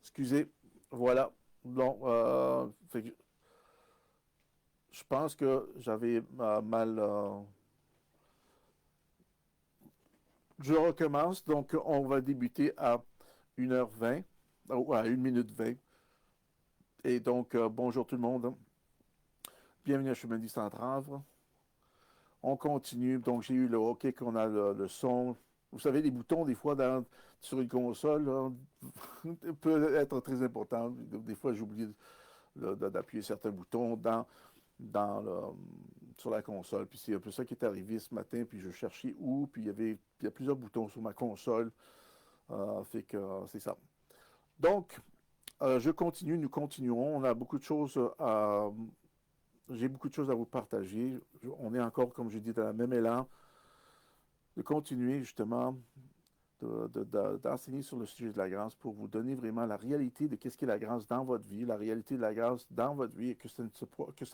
Excusez, voilà. Donc, je pense que j'avais mal. Je recommence, donc on va débuter à 1h20, ou à 1 minute 20. Et donc, bonjour tout le monde. Bienvenue à Chemin dit sans trave. On continue. Donc, j'ai eu le OK qu'on a le son. Vous savez, les boutons, des fois, sur une console, là, peuvent être très importants. Des fois, j'oublie d'appuyer certains boutons sur la console. Puis c'est un peu ça qui est arrivé ce matin. Puis je cherchais où. Puis il y a plusieurs boutons sur ma console. Fait que c'est ça. Donc, je continue, nous continuons. On a beaucoup de choses à. J'ai beaucoup de choses à vous partager. On est encore, comme je dis, dans la même élan de continuer justement d'enseigner sur le sujet de la grâce pour vous donner vraiment la réalité de qu'est-ce qu'est la grâce dans votre vie, la réalité de la grâce dans votre vie, et que ça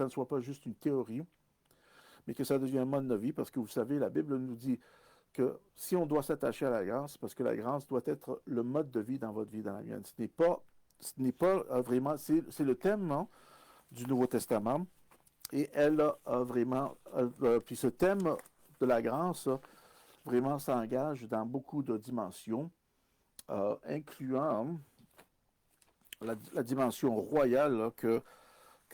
ne soit pas juste une théorie, mais que ça devienne un mode de vie, parce que vous savez, la Bible nous dit que si on doit s'attacher à la grâce, parce que la grâce doit être le mode de vie dans votre vie, dans la mienne. Ce n'est pas vraiment, c'est le thème, hein, du Nouveau Testament, et elle a vraiment, puis ce thème de la grâce, vraiment s'engage dans beaucoup de dimensions, incluant la dimension royale là, que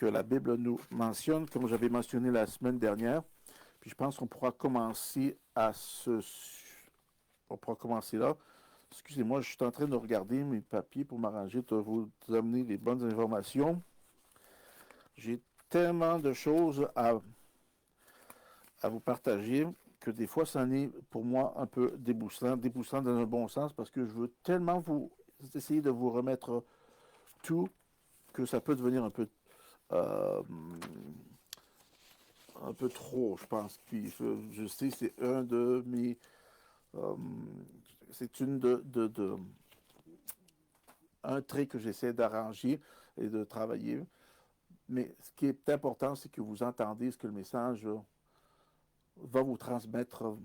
la Bible nous mentionne, comme j'avais mentionné la semaine dernière. Puis je pense qu'on pourra commencer on pourra commencer là. Excusez-moi, je suis en train de regarder mes papiers pour m'arranger de vous amener les bonnes informations. J'ai tellement de choses à vous partager que des fois, ça en est pour moi un peu déboussolant, déboussolant dans un bon sens, parce que je veux tellement vous essayer de vous remettre tout que ça peut devenir euh, un peu trop, je pense. Puis je sais, c'est un de mes, euh, c'est une un trait que j'essaie d'arranger et de travailler. Mais ce qui est important, c'est que vous entendez ce que le message va vous transmettre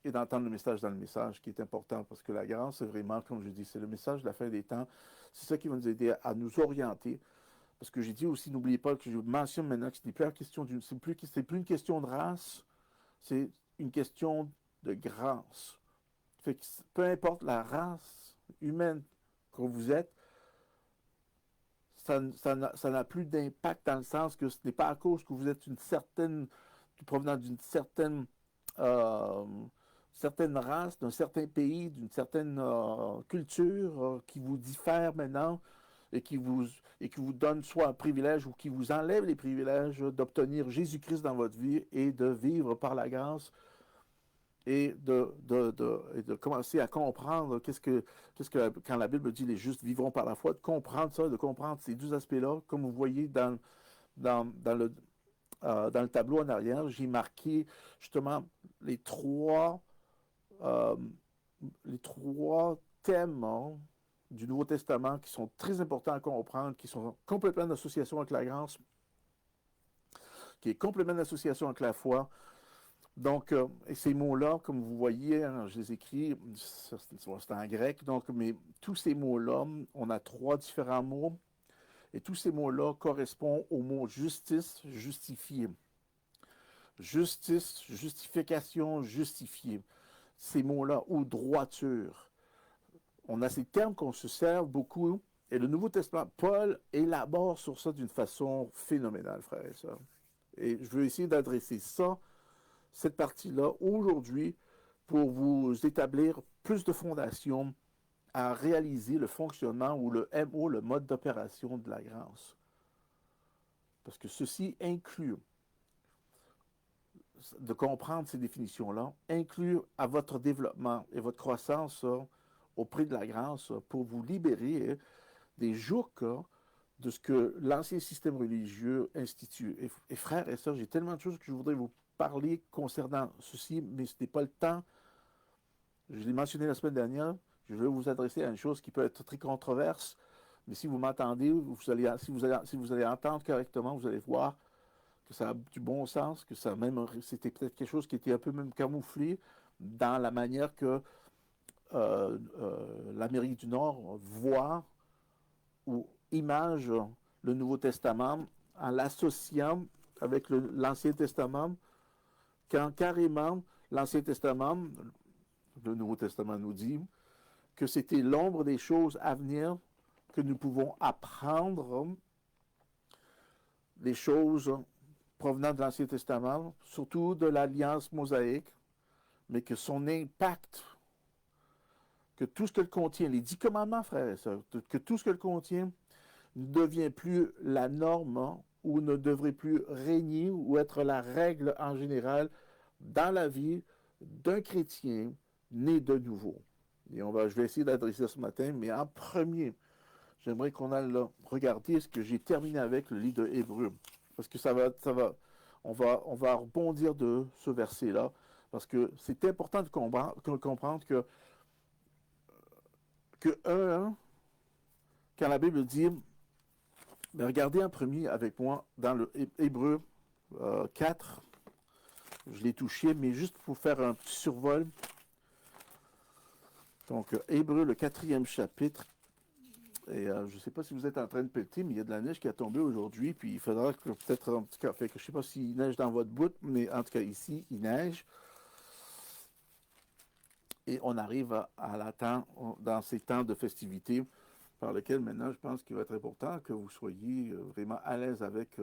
et d'entendre le message dans le message, qui est important, parce que la grâce, c'est vraiment, comme je dis, c'est le message de la fin des temps. C'est ça qui va nous aider à nous orienter. Parce que j'ai dit aussi, n'oubliez pas que je mentionne maintenant que ce n'est plus, c'est plus une question de race, c'est une question de grâce. Fait que peu importe la race humaine que vous êtes, ça n'a plus d'impact dans le sens que ce n'est pas à cause que vous êtes provenant d'une euh, certaine race, d'un certain pays, d'une certaine culture qui vous diffère maintenant et qui vous donne soit un privilège ou qui vous enlève les privilèges d'obtenir Jésus-Christ dans votre vie et de vivre par la grâce et de commencer à comprendre quand la Bible dit les justes vivront par la foi, de comprendre ça, de comprendre ces deux aspects-là. Comme vous voyez dans, dans le, dans le tableau en arrière, j'ai marqué justement les trois, euh, les trois thèmes, hein, du Nouveau Testament qui sont très importants à comprendre, qui sont complètement en association avec la grâce, qui est complètement en association avec la foi. Donc, et ces mots-là, comme vous voyez, hein, je les écris, c'est en grec, donc, mais tous ces mots-là, on a trois différents mots, et tous ces mots-là correspondent au mot justice, justifié. Justice, justification, justifié. Ces mots-là, ou droiture. On a ces termes qu'on se sert beaucoup, et le Nouveau Testament, Paul élabore sur ça d'une façon phénoménale, frères et sœurs. Et je veux essayer d'adresser ça, cette partie-là, aujourd'hui, pour vous établir plus de fondations à réaliser le fonctionnement ou le MO, le mode d'opération de la grâce. Parce que ceci inclut, de comprendre ces définitions-là, inclut à votre développement et votre croissance auprès de la grâce pour vous libérer des jougs de ce que l'ancien système religieux institue. Et frères et sœurs, j'ai tellement de choses que je voudrais vous parler concernant ceci, mais ce n'est pas le temps. Je l'ai mentionné la semaine dernière. Je vais vous adresser à une chose qui peut être très controverse, mais si vous m'entendez, si vous allez entendre correctement, vous allez voir que ça a du bon sens, que ça même, c'était peut-être quelque chose qui était un peu même camouflé dans la manière que l'Amérique du Nord voit ou image le Nouveau Testament en l'associant avec l'Ancien Testament, quand carrément l'Ancien Testament, le Nouveau Testament nous dit que c'était l'ombre des choses à venir, que nous pouvons apprendre des choses provenant de l'Ancien Testament, surtout de l'Alliance mosaïque, mais que son impact, que tout ce qu'elle contient, les 10 commandements, frères et sœurs, que tout ce qu'elle contient ne devient plus la norme ou ne devrait plus régner ou être la règle en général dans la vie d'un chrétien né de nouveau. Et je vais essayer d'adresser ça ce matin, mais en premier, j'aimerais qu'on aille regarder ce que j'ai terminé avec le livre de Hébreux. Parce que on va rebondir de ce verset-là, parce que c'est important de comprendre quand la Bible dit, mais regardez en premier avec moi dans le Hébreux 4, je l'ai touché, mais juste pour faire un petit survol. Donc, Hébreux, le 4e chapitre. Et je ne sais pas si vous êtes en train de péter, mais il y a de la neige qui a tombé aujourd'hui, puis il faudra que peut-être un petit café. Je ne sais pas s'il neige dans votre bout, mais en tout cas ici, il neige. Et on arrive dans ces temps de festivités par lesquels maintenant, je pense qu'il va être important que vous soyez vraiment à l'aise avec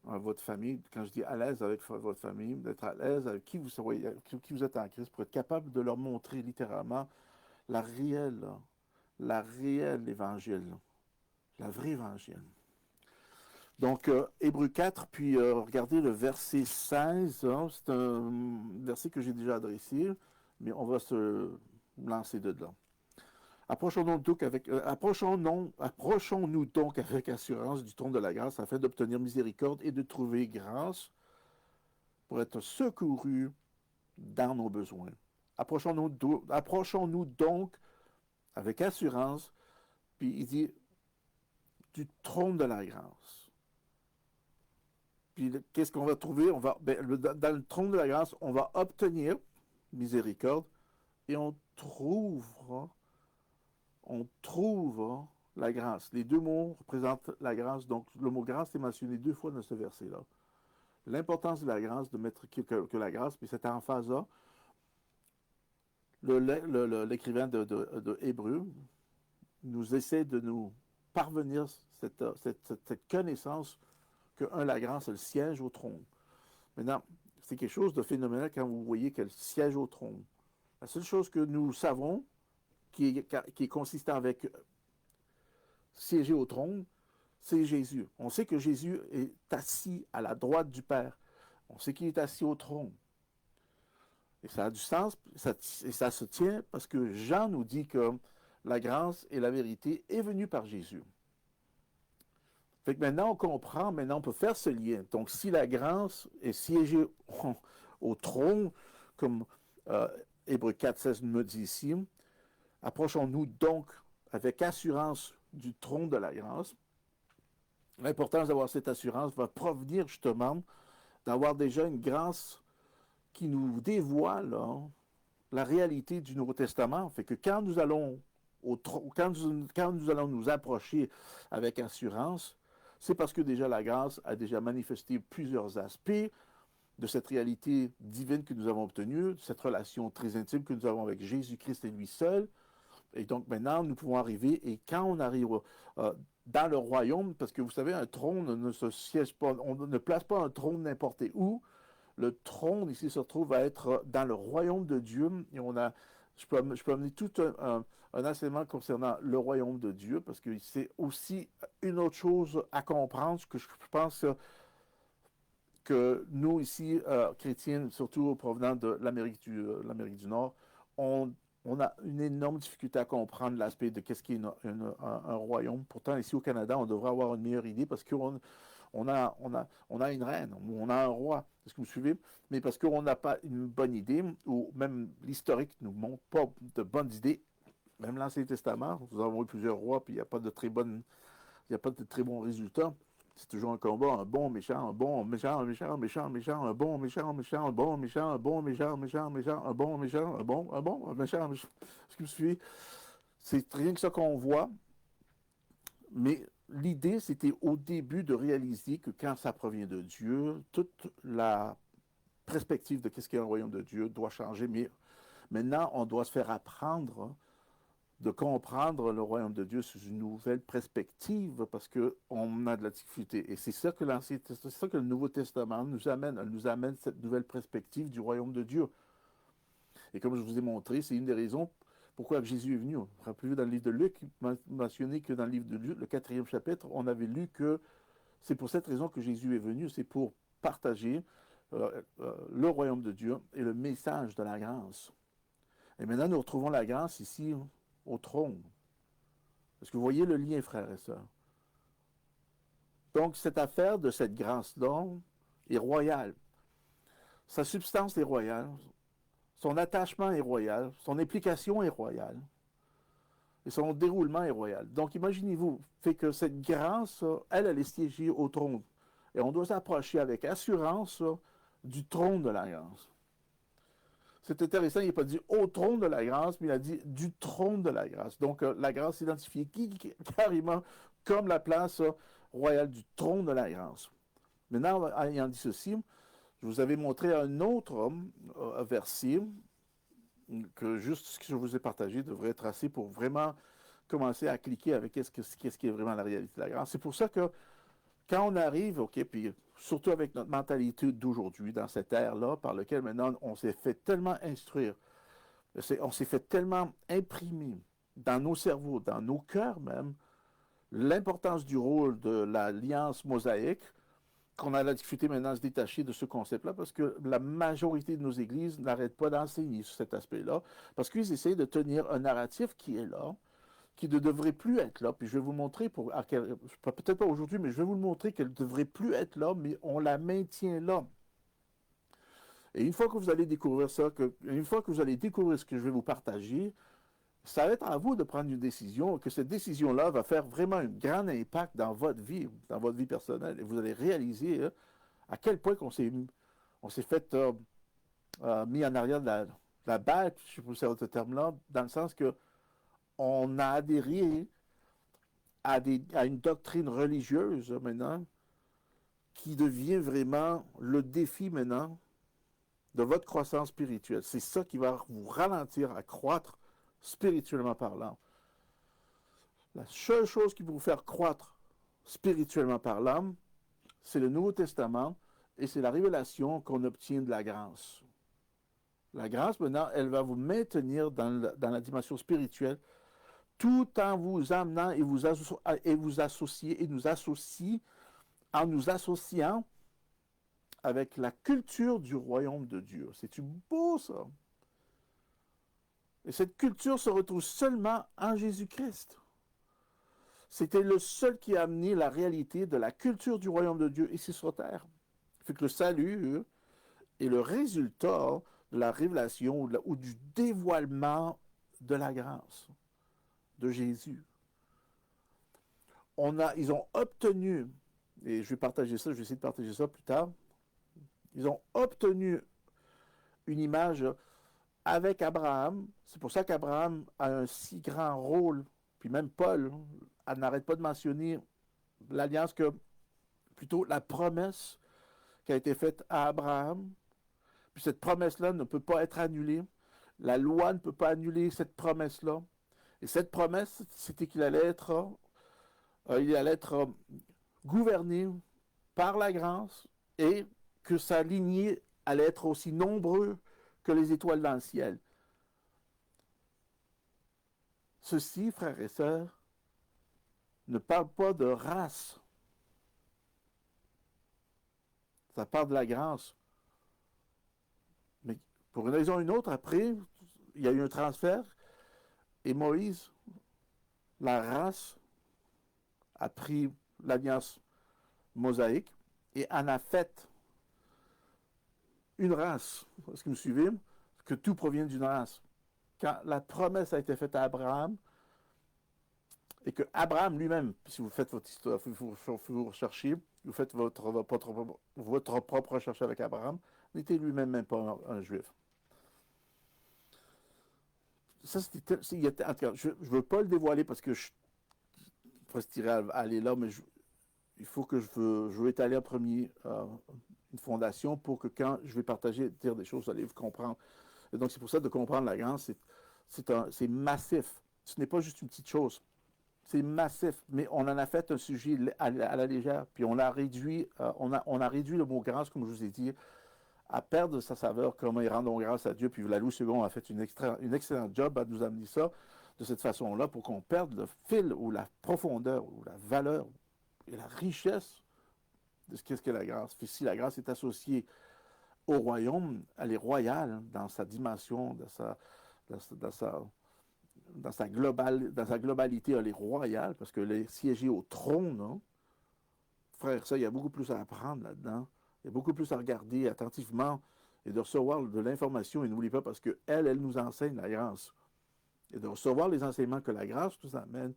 votre famille. Quand je dis à l'aise avec votre famille, d'être à l'aise avec qui vous êtes en Christ, pour être capable de leur montrer littéralement la réelle évangile, la vraie évangile. Donc, Hébreux 4, puis regardez le verset 16, hein, c'est un verset que j'ai déjà adressé, mais on va se lancer de là. Approchons-nous donc avec assurance du trône de la grâce afin d'obtenir miséricorde et de trouver grâce pour être secourus dans nos besoins. Approchons-nous donc avec assurance, puis il dit du trône de la grâce. Puis qu'est-ce qu'on va trouver? Dans le trône de la grâce, on va obtenir miséricorde et on trouvera la grâce. Les deux mots représentent la grâce. Donc, le mot grâce est mentionné 2 fois dans ce verset-là. L'importance de la grâce, de mettre que la grâce, puis cette emphase-là, l'écrivain de Hébreux nous essaie de nous parvenir cette connaissance que, la grâce, elle siège au trône. Maintenant, c'est quelque chose de phénoménal quand vous voyez qu'elle siège au trône. La seule chose que nous savons qui est consistant avec siéger au trône, c'est Jésus. On sait que Jésus est assis à la droite du Père. On sait qu'il est assis au trône. Et ça a du sens, et ça se tient parce que Jean nous dit que la grâce et la vérité est venue par Jésus. Fait que maintenant, on comprend, maintenant on peut faire ce lien. Donc, si la grâce est siégée au trône, comme Hébreux 4,16 me dit ici, approchons-nous donc avec assurance du trône de la grâce. L'importance d'avoir cette assurance va provenir justement d'avoir déjà une grâce qui nous dévoile la réalité du Nouveau Testament. Fait que quand nous allons nous approcher avec assurance, c'est parce que déjà la grâce a déjà manifesté plusieurs aspects de cette réalité divine que nous avons obtenue, de cette relation très intime que nous avons avec Jésus-Christ et lui seul. Et donc maintenant, nous pouvons arriver, et quand on arrive dans le royaume, parce que vous savez, un trône ne se siège pas, on ne place pas un trône n'importe où. Le trône ici se trouve à être dans le royaume de Dieu, et je peux amener tout un enseignement concernant le royaume de Dieu, parce que c'est aussi une autre chose à comprendre, que je pense que nous ici, chrétiens, surtout provenant de l'Amérique du Nord, on a une énorme difficulté à comprendre l'aspect de qu'est-ce qu'est un royaume. Pourtant, ici au Canada, on devrait avoir une meilleure idée parce qu'on a une reine, on a un roi. Est-ce que vous suivez? Mais parce qu'on n'a pas une bonne idée, ou même l'historique ne nous montre pas de bonnes idées. Même l'Ancien Testament, nous avons eu plusieurs rois, puis il n'y a pas de très bons résultats. C'est toujours un combat, un bon, méchant, un bon, méchant, un méchant, un méchant, un méchant, un bon, méchant, un méchant, un bon, méchant, un bon, méchant, un méchant, un méchant, un bon, méchant, un bon, un méchant, un méchant. Est-ce que vous suivez? C'est rien que ça qu'on voit. Mais l'idée, c'était au début de réaliser que quand ça provient de Dieu, toute la perspective de qu'est-ce qu'est un royaume de Dieu doit changer. Mais maintenant, on doit se faire apprendre de comprendre le royaume de Dieu sous une nouvelle perspective parce qu'on a de la difficulté. Et c'est ça que c'est ça que le Nouveau Testament nous amène. Elle nous amène cette nouvelle perspective du royaume de Dieu. Et comme je vous ai montré, c'est une des raisons pourquoi Jésus est venu. Rappelez-vous dans le livre de Luc, mentionné que dans le livre de Luc, le 4e chapitre, on avait lu que c'est pour cette raison que Jésus est venu, c'est pour partager le royaume de Dieu et le message de la grâce. Et maintenant, nous retrouvons la grâce ici au trône. Est-ce que vous voyez le lien, frères et sœurs? Donc, cette affaire de cette grâce-là est royale. Sa substance est royale. Son attachement est royal. Son implication est royale. Et son déroulement est royal. Donc, imaginez-vous, fait que cette grâce, elle est siégée au trône. Et on doit s'approcher avec assurance du trône de la grâce. C'est intéressant, il n'a pas dit au trône de la grâce, mais il a dit du trône de la grâce. Donc, la grâce identifiée carrément comme la place royale du trône de la grâce. Maintenant, ayant dit ceci, je vous avais montré un autre verset que juste ce que je vous ai partagé devrait être assez pour vraiment commencer à cliquer avec qu'est-ce qui est vraiment la réalité de la grâce. C'est pour ça que quand on arrive, OK, puis surtout avec notre mentalité d'aujourd'hui, dans cette ère-là, par laquelle maintenant on s'est fait tellement instruire, on s'est fait tellement imprimer dans nos cerveaux, dans nos cœurs même, l'importance du rôle de l'alliance mosaïque, qu'on a la difficulté maintenant à se détacher de ce concept-là, parce que la majorité de nos églises n'arrêtent pas d'enseigner sur cet aspect-là, parce qu'ils essayent de tenir un narratif qui est là, qui ne devrait plus être là. Puis je vais vous montrer, peut-être pas aujourd'hui, mais je vais vous le montrer qu'elle ne devrait plus être là, mais on la maintient là. Et une fois que vous allez découvrir ça, une fois que vous allez découvrir ce que je vais vous partager, ça va être à vous de prendre une décision, que cette décision-là va faire vraiment un grand impact dans votre vie personnelle. Et vous allez réaliser à quel point on s'est fait mis en arrière de la balle, je sais pas si c'est ce terme-là, dans le sens que on a adhéré à une doctrine religieuse maintenant qui devient vraiment le défi maintenant de votre croissance spirituelle. C'est ça qui va vous ralentir à croître spirituellement parlant. La seule chose qui va vous faire croître spirituellement parlant, c'est le Nouveau Testament et c'est la révélation qu'on obtient de la grâce. La grâce, maintenant, elle va vous maintenir dans la dimension spirituelle tout en vous amenant et vous associer et nous associe en nous associant avec la culture du royaume de Dieu. C'est beau ça. Et cette culture se retrouve seulement en Jésus-Christ. C'était le seul qui a amené la réalité de la culture du royaume de Dieu ici sur terre. Fait que le salut est le résultat de la révélation ou du dévoilement de la grâce de Jésus. Ils ont obtenu, et je vais partager ça, je vais essayer de partager ça plus tard, ils ont obtenu une image avec Abraham. C'est pour ça qu'Abraham a un si grand rôle, puis même Paul, elle n'arrête pas de mentionner l'alliance plutôt la promesse qui a été faite à Abraham. Puis cette promesse-là ne peut pas être annulée. La loi ne peut pas annuler cette promesse-là. Et cette promesse, c'était qu'il allait être gouverné par la grâce et que sa lignée allait être aussi nombreuse que les étoiles dans le ciel. Ceci, frères et sœurs, ne parle pas de race. Ça parle de la grâce. Mais pour une raison ou une autre, après, il y a eu un transfert et Moïse, la race, a pris l'alliance mosaïque et en a fait une race. Est-ce que vous me suivez? Que tout provient d'une race. Quand la promesse a été faite à Abraham, et que Abraham lui-même, si vous faites votre histoire, vous recherchez, vous faites votre propre recherche avec Abraham, n'était lui-même même pas un juif. Ça, en tout cas, je ne veux pas le dévoiler parce que pourrais se tirer à aller là, mais il faut que je veux étaler en premier une fondation pour que quand je vais partager, dire des choses, vous allez vous comprendre. Et donc, c'est pour ça de comprendre la grâce, c'est massif. Ce n'est pas juste une petite chose. C'est massif, mais on en a fait un sujet à la légère, puis on a réduit le mot grâce, comme je vous ai dit, à perdre sa saveur, comment ils rendons grâce à Dieu. Puis la Louis II a fait une excellente job à nous amener ça de cette façon-là pour qu'on perde le fil ou la profondeur ou la valeur et la richesse de ce qu'est la grâce. Puis si la grâce est associée au royaume, elle est royale dans sa dimension, dans sa globalité, elle est royale parce que les siéger au trône, hein, frère, ça, il y a beaucoup plus à apprendre là-dedans. Il y a beaucoup plus à regarder attentivement et de recevoir de l'information. Et n'oubliez pas, parce qu'elle, elle nous enseigne la grâce. Et de recevoir les enseignements que la grâce nous amène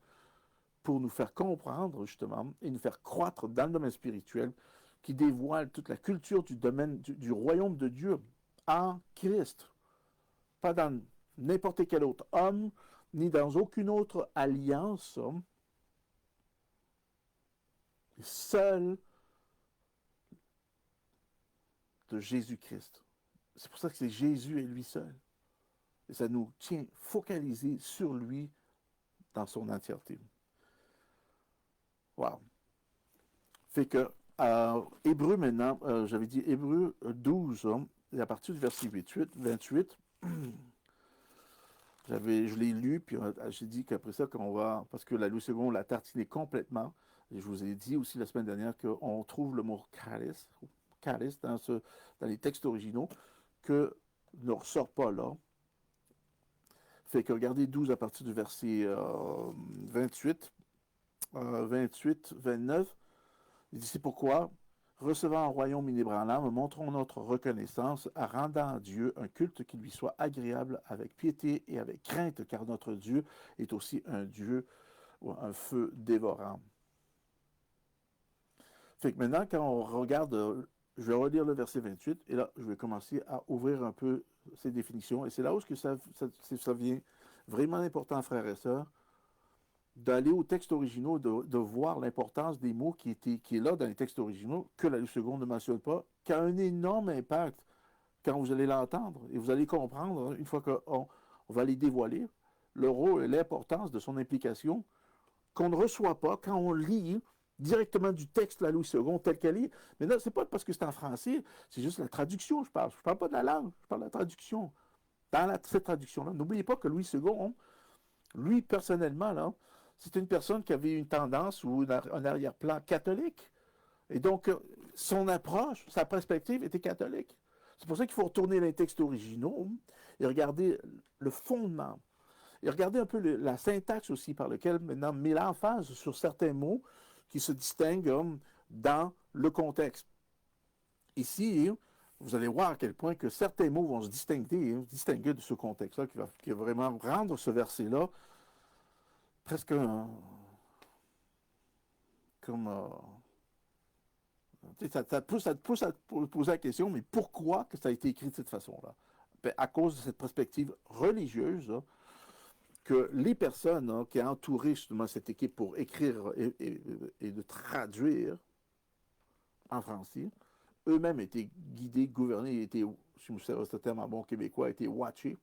pour nous faire comprendre, justement, et nous faire croître dans le domaine spirituel qui dévoile toute la culture du domaine du royaume de Dieu en Christ. Pas dans n'importe quel autre homme, ni dans aucune autre alliance. Seul de Jésus-Christ. C'est pour ça que c'est Jésus et lui seul. Et ça nous tient focalisés sur lui dans son entièreté. Wow. Fait que, Hébreu maintenant, j'avais dit Hébreu 12, et à partir du verset 28, je l'ai lu, puis j'ai dit qu'après ça, parce que la Louis II l'a tartiné complètement, et je vous ai dit aussi la semaine dernière qu'on trouve le mot charis dans les textes originaux, que ne ressort pas là. Fait que regardez 12 à partir du verset 28, 29, il dit, c'est pourquoi, recevant un royaume inébranlable, montrons notre reconnaissance en rendant à Dieu un culte qui lui soit agréable avec piété et avec crainte, car notre Dieu est aussi un Dieu ou un feu dévorant. Fait que maintenant, quand on regarde, je vais relire le verset 28, et là, je vais commencer à ouvrir un peu ces définitions, et c'est là où ça vient vraiment important, frères et sœurs, d'aller aux textes originaux, de voir l'importance des mots qui est là dans les textes originaux, que la Louis II ne mentionne pas, qui a un énorme impact quand vous allez l'entendre. Et vous allez comprendre, une fois qu'on va les dévoiler, le rôle et l'importance de son implication, qu'on ne reçoit pas quand on lit directement du texte de la Louis II tel qu'elle est. Mais là, c'est pas parce que c'est en français, c'est juste la traduction, je parle. Je parle pas de la langue, je parle de la traduction. Dans cette traduction-là, n'oubliez pas que Louis II, lui, personnellement, là, c'est une personne qui avait une tendance ou un arrière-plan catholique. Et donc, son approche, sa perspective était catholique. C'est pour ça qu'il faut retourner les textes originaux et regarder le fondement. Et regarder un peu la syntaxe aussi par laquelle maintenant met l'emphase sur certains mots qui se distinguent dans le contexte. Ici, vous allez voir à quel point que certains mots vont se distinguer de ce contexte-là, qui va vraiment rendre ce verset-là presque comme... ça te pousse à te poser la question, mais pourquoi que ça a été écrit de cette façon-là? Ben, à cause de cette perspective religieuse, que les personnes qui ont entouré justement cette équipe pour écrire et de traduire en français, eux-mêmes étaient guidés, gouvernés, étaient, si vous savez ce terme en bon québécois, étaient watchés.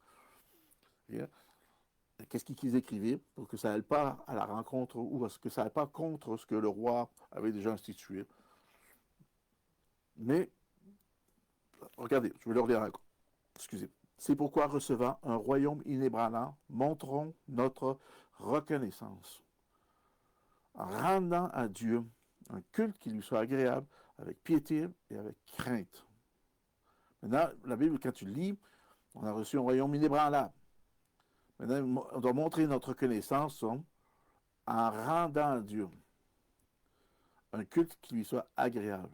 Qu'est-ce qu'ils écrivaient pour que ça n'aille pas à la rencontre ou parce que ça n'aille pas contre ce que le roi avait déjà institué. Mais, regardez, je vais le relire encore. Excusez. C'est pourquoi, recevant un royaume inébranlant, montrons notre reconnaissance en rendant à Dieu un culte qui lui soit agréable avec piété et avec crainte. Maintenant, la Bible, quand tu lis, on a reçu un royaume inébranlable. Maintenant, on doit montrer notre reconnaissance en rendant à Dieu un culte qui lui soit agréable.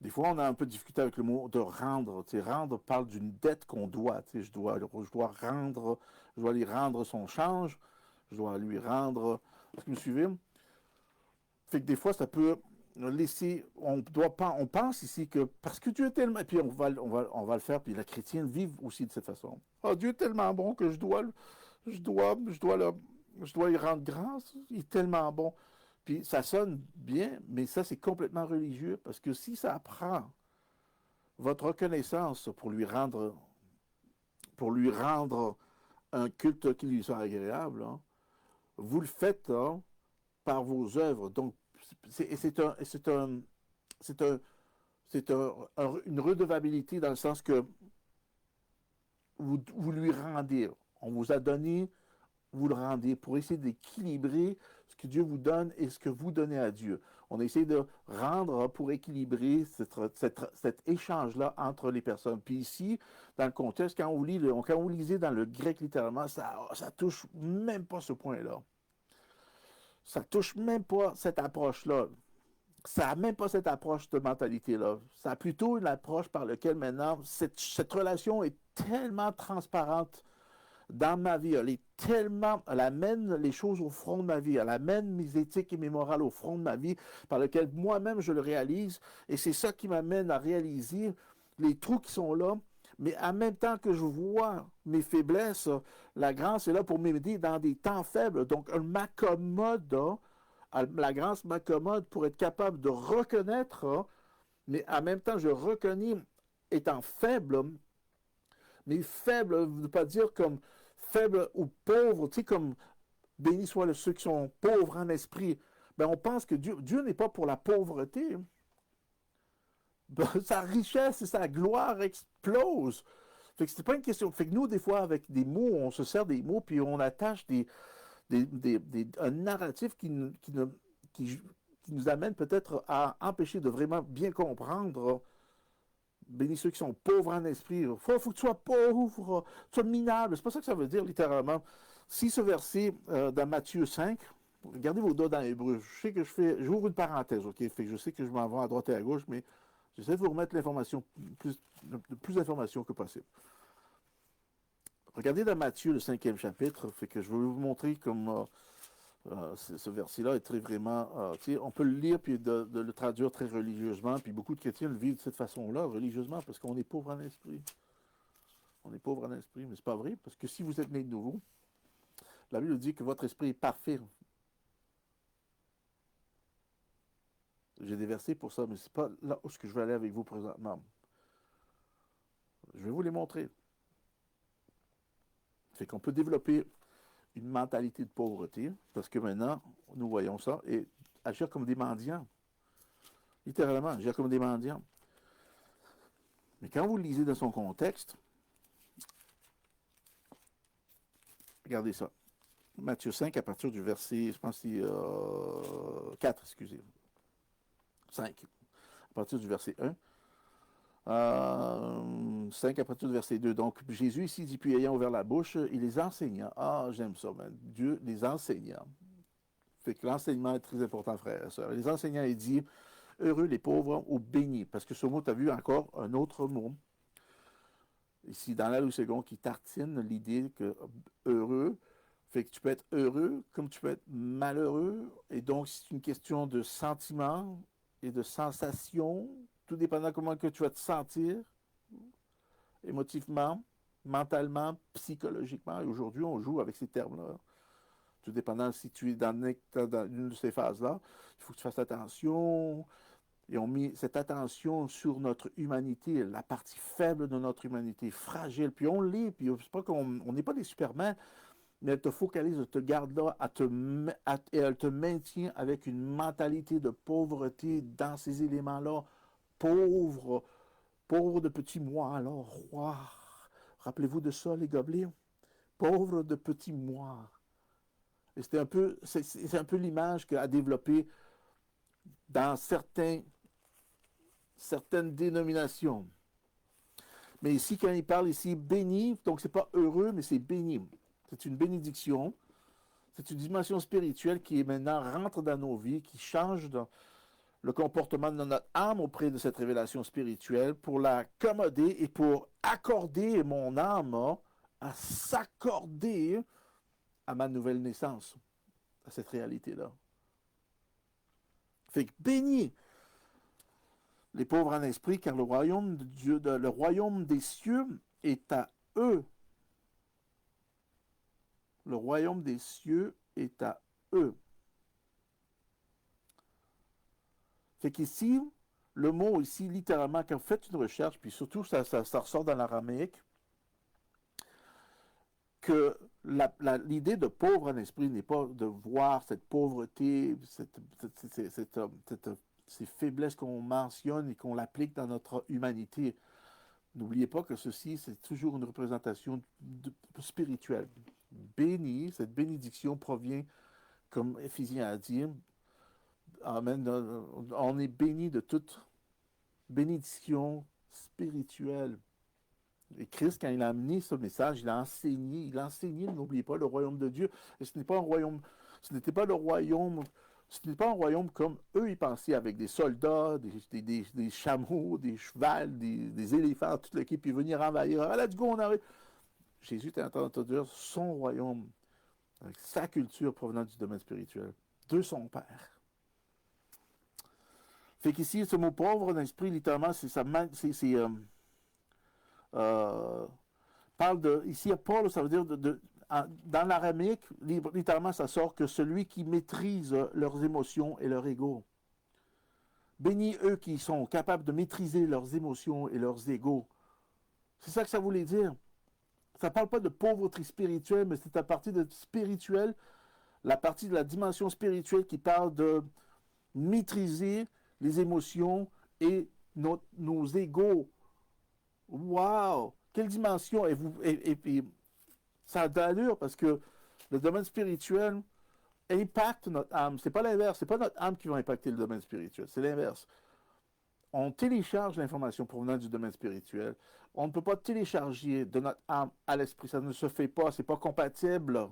Des fois, on a un peu de difficulté avec le mot de rendre. Rendre parle d'une dette qu'on doit. Je dois lui rendre son change. Je dois lui rendre... Est-ce que vous me suivez? Fait que des fois, ça peut laisser... On pense ici que parce que Dieu est tellement... Et puis on va le faire, puis les chrétiens vivent aussi de cette façon. Oh, Dieu est tellement bon que je dois Je dois lui rendre grâce. Il est tellement bon. Puis ça sonne bien, mais ça, c'est complètement religieux parce que si ça prend votre reconnaissance pour lui rendre un culte qui lui soit agréable, hein, vous le faites hein, par vos œuvres. Donc, c'est un, une redevabilité dans le sens que vous lui rendez. On vous a donné, vous le rendez pour essayer d'équilibrer ce que Dieu vous donne et ce que vous donnez à Dieu. On essaie de rendre pour équilibrer cet échange-là entre les personnes. Puis ici, dans le contexte, quand vous lisez dans le grec littéralement, ça touche même pas ce point-là. Ça touche même pas cette approche-là. Ça n'a même pas cette approche de mentalité-là. Ça a plutôt une approche par laquelle maintenant, cette relation est tellement transparente dans ma vie. Elle amène les choses au front de ma vie. Elle amène mes éthiques et mes morales au front de ma vie, par lequel moi-même je le réalise. Et c'est ça qui m'amène à réaliser les trous qui sont là. Mais en même temps que je vois mes faiblesses, la grâce est là pour m'aider dans des temps faibles. Donc, elle m'accommode. La grâce m'accommode pour être capable de reconnaître, mais en même temps, je reconnais étant faible, mais faible ne veut pas dire comme faible ou pauvre, tu sais, comme béni soient ceux qui sont pauvres en esprit. Ben, on pense que Dieu n'est pas pour la pauvreté. Ben, sa richesse et sa gloire explosent. Fait que c'est pas une question. Fait que nous, des fois, avec des mots, on se sert des mots, puis on attache un narratif qui nous amène peut-être à empêcher de vraiment bien comprendre. Bénis ceux qui sont pauvres en esprit. Il faut que tu sois pauvre, tu sois minable. C'est pas ça que ça veut dire littéralement. Si ce verset dans Matthieu 5, regardez vos doigts dans l'hébreu. Je sais que j'ouvre une parenthèse, ok? Fait que je sais que je m'en vais à droite et à gauche, mais j'essaie de vous remettre l'information, plus d'informations que possible. Regardez dans Matthieu, le 5e chapitre, fait que je vais vous montrer comme ce verset-là est très vraiment... on peut le lire puis de le traduire très religieusement, puis beaucoup de chrétiens le vivent de cette façon-là, religieusement, parce qu'on est pauvre en esprit. On est pauvre en esprit, mais c'est pas vrai, parce que si vous êtes né de nouveau, la Bible dit que votre esprit est parfait. J'ai des versets pour ça, mais c'est pas là où je veux aller avec vous présentement. Je vais vous les montrer. Fait qu'on peut développer une mentalité de pauvreté, parce que maintenant, nous voyons ça, et agir comme des mendiants. Littéralement, agir comme des mendiants. Mais quand vous le lisez dans son contexte, regardez ça. Matthieu 5, à partir du verset, je pense que c'est 4, excusez. 5, à partir du verset 1. 5 à partir du verset 2. Donc, Jésus ici dit, puis ayant ouvert la bouche, il les enseigna. Ah, j'aime ça, man. Dieu les enseigna. Fait que l'enseignement est très important, frères et sœurs. Les enseignants, il dit, heureux les pauvres ou bénis. Parce que ce mot, tu as vu encore un autre mot. Ici, dans la Louis II, qui tartine l'idée que heureux, fait que tu peux être heureux comme tu peux être malheureux. Et donc, c'est une question de sentiment et de sensation, tout dépendant comment que tu vas te sentir, émotivement, mentalement, psychologiquement. Et aujourd'hui, on joue avec ces termes-là. Tout dépendant si tu es dans une de ces phases-là, il faut que tu fasses attention. Et on met cette attention sur notre humanité, la partie faible de notre humanité, fragile. Puis on l'est, puis c'est pas qu'on n'est pas des supermans, mais elle te focalise, elle te garde là, et elle te maintient avec une mentalité de pauvreté dans ces éléments-là. Pauvre, pauvre de petits moi, alors, roi. Rappelez-vous de ça, les gobelets. Pauvre de petits moi. Et c'est un peu l'image qu'a développée dans certaines dénominations. Mais ici, quand il parle ici, béni, donc c'est pas heureux, mais c'est béni. C'est une bénédiction. C'est une dimension spirituelle qui maintenant rentre dans nos vies, qui change le comportement de notre âme auprès de cette révélation spirituelle pour l'accommoder et pour accorder mon âme à s'accorder à ma nouvelle naissance, à cette réalité-là. Fait que béni les pauvres en esprit, car le royaume de Dieu, le royaume des cieux est à eux. Le royaume des cieux est à eux. Fait qu'ici, le mot ici, littéralement, quand vous faites une recherche, puis surtout ça ressort dans l'araméique, que l'idée de pauvre en esprit n'est pas de voir cette pauvreté, ces faiblesses qu'on mentionne et qu'on l'applique dans notre humanité. N'oubliez pas que ceci, c'est toujours une représentation spirituelle. Béni, cette bénédiction provient, comme Éphésiens a dit, Amen, on est béni de toute bénédiction spirituelle. Et Christ, quand il a amené ce message, il a enseigné, n'oubliez pas, le royaume de Dieu. Et ce n'est pas un royaume, ce n'était pas le royaume, ce n'est pas un royaume comme eux, ils pensaient, avec des soldats, des chameaux, des chevals, des éléphants, toute l'équipe, puis venir envahir. Ah, let's go, on arrive. Jésus était en train de dire son royaume, avec sa culture provenant du domaine spirituel, de son Père. Fait qu'ici, ce mot pauvre d'esprit, littéralement, parle de, ici, Paul, ça veut dire, dans l'araméique, littéralement, ça sort que celui qui maîtrise leurs émotions et leur ego. Bénis eux qui sont capables de maîtriser leurs émotions et leurs égos. C'est ça que ça voulait dire. Ça ne parle pas de pauvreté spirituelle, mais c'est à partir de spirituel, la partie de la dimension spirituelle qui parle de maîtriser les émotions et nos égos. Wow! Quelle dimension! Et ça a d'allure parce que le domaine spirituel impacte notre âme. C'est pas l'inverse. C'est pas notre âme qui va impacter le domaine spirituel. C'est l'inverse. On télécharge l'information provenant du domaine spirituel. On ne peut pas télécharger de notre âme à l'esprit. Ça ne se fait pas. C'est pas compatible.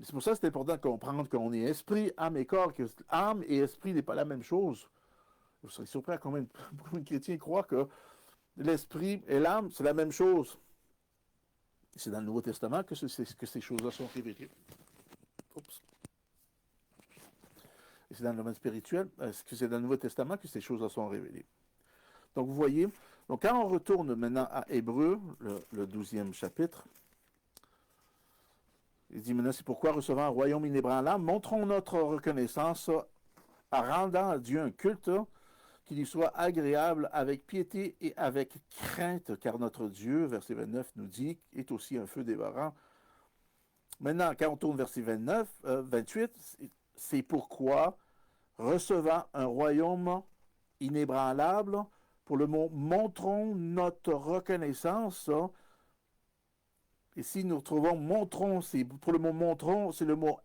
C'est pour ça que c'est important de comprendre qu'on est esprit, âme et corps, que âme et esprit n'est pas la même chose. Vous serez surpris à combien de chrétiens croient que l'esprit et l'âme, c'est la même chose. C'est dans le Nouveau Testament que ces choses-là sont révélées. Oups. Et c'est dans le domaine spirituel, c'est dans le Nouveau Testament que ces choses-là sont révélées. Donc, vous voyez, donc quand on retourne maintenant à Hébreux, le 12e chapitre, il dit maintenant, c'est pourquoi recevant un royaume inébranlable, montrons notre reconnaissance en rendant à Dieu un culte qui lui soit agréable avec piété et avec crainte, car notre Dieu, verset 29, nous dit, est aussi un feu dévorant. Maintenant, quand on tourne verset 28, c'est pourquoi, recevant un royaume inébranlable, pour le mot montrons notre reconnaissance. Ici, nous retrouvons montrons, pour le mot montrons, c'est le mot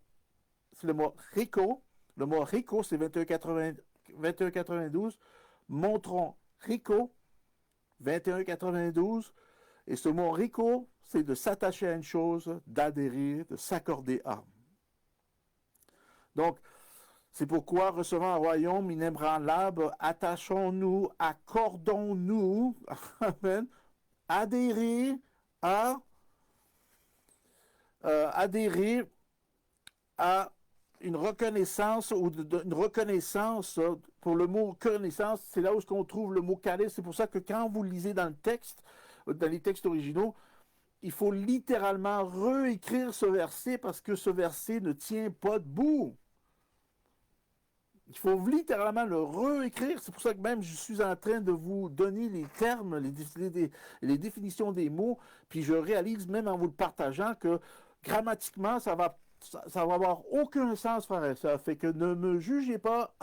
rico. Le mot rico, c'est 2192. Montrons rico, 2192. Et ce mot rico, c'est de s'attacher à une chose, d'adhérer, de s'accorder à. Donc, c'est pourquoi, recevant un royaume inébranlable, attachons-nous, accordons-nous, amen, adhérer à une reconnaissance ou une reconnaissance. Pour le mot connaissance, c'est là où on trouve le mot charis. C'est pour ça que quand vous lisez dans le texte, dans les textes originaux, il faut littéralement réécrire ce verset parce que ce verset ne tient pas debout. Il faut littéralement le réécrire. C'est pour ça que même je suis en train de vous donner les termes, les définitions des mots, puis je réalise même en vous le partageant que grammatiquement, ça va avoir aucun sens, frère et sœur. Fait que ne me jugez pas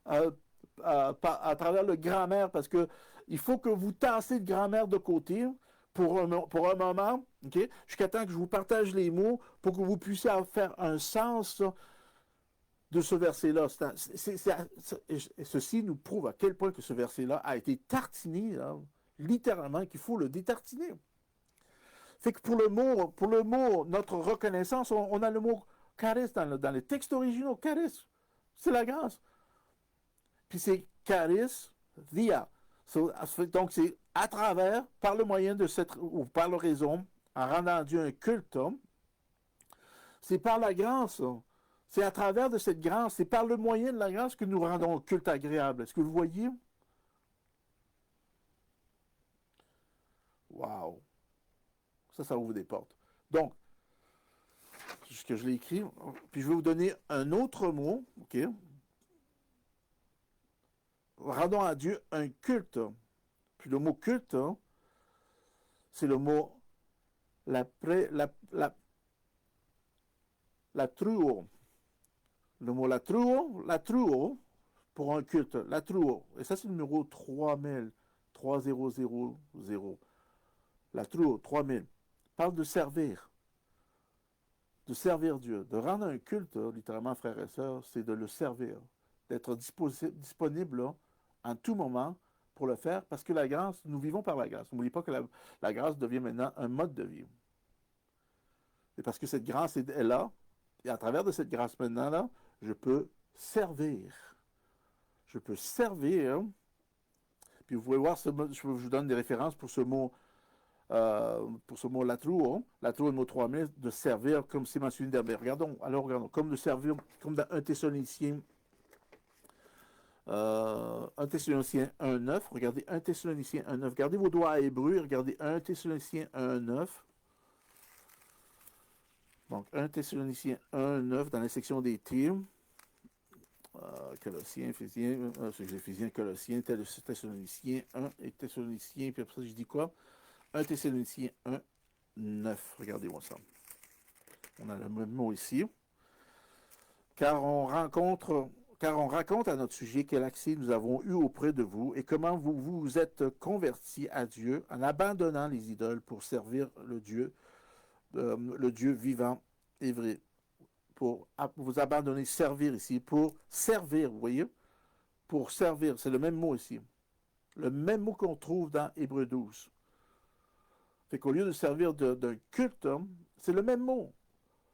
à travers le grammaire, parce que il faut que vous tassez le grammaire de côté pour un moment, okay? Jusqu'à temps que je vous partage les mots pour que vous puissiez faire un sens de ce verset-là. Ceci nous prouve à quel point que ce verset-là a été tartiné, là, littéralement, qu'il faut le détartiner. Fait que pour le mot notre reconnaissance, on a le mot charis dans les textes originaux. Charis, c'est la grâce. Puis c'est charis, via. Donc c'est à travers, par le moyen de cette, ou par la raison, en rendant à Dieu un culte, c'est par la grâce. C'est à travers de cette grâce, c'est par le moyen de la grâce que nous rendons un culte agréable. Est-ce que vous voyez? Wow! Ça ouvre des portes. Donc, que je l'ai écrit. Puis je vais vous donner un autre mot, OK? Rendons à Dieu un culte. Puis le mot culte, hein, c'est le mot la, la truo. Le mot la truo, pour un culte, la truo. Et ça, c'est le numéro 3000, 3000. La truo, 3000. Parle de servir Dieu. De rendre un culte, littéralement, frères et sœurs, c'est de le servir. D'être disponible là, en tout moment pour le faire, parce que la grâce, nous vivons par la grâce. N'oubliez pas que la grâce devient maintenant un mode de vie. Et parce que cette grâce est là, et à travers de cette grâce maintenant là, je peux servir. Je peux servir. Puis vous pouvez voir, je vous donne des références pour ce mot latruo. Latruo, le mot 3000, de servir, comme c'est mentionné derrière. Regardons, comme de servir, comme dans 1 Thessaloniciens 1:9, regardez 1 Thessaloniciens 1:9. Gardez vos doigts à Hébreu, regardez 1 Thessaloniciens 1:9. Donc 1 Thessaloniciens 1:9 dans la section des tirs. Colossiens, Éphésiens, Colossiens, Thessaloniciens 1 et Thessaloniciens, puis après ça, je dis quoi? 1 Thessaloniciens 1:9. Regardez-moi ça. On a le même mot ici. Car on raconte à notre sujet quel accès nous avons eu auprès de vous et comment vous vous êtes convertis à Dieu en abandonnant les idoles pour servir le Dieu vivant et vrai. Pour vous abandonner, servir ici, pour servir, vous voyez? Pour servir, c'est le même mot ici. Le même mot qu'on trouve dans Hébreu 12. Fait qu'au lieu de servir d'un culte, c'est le même mot.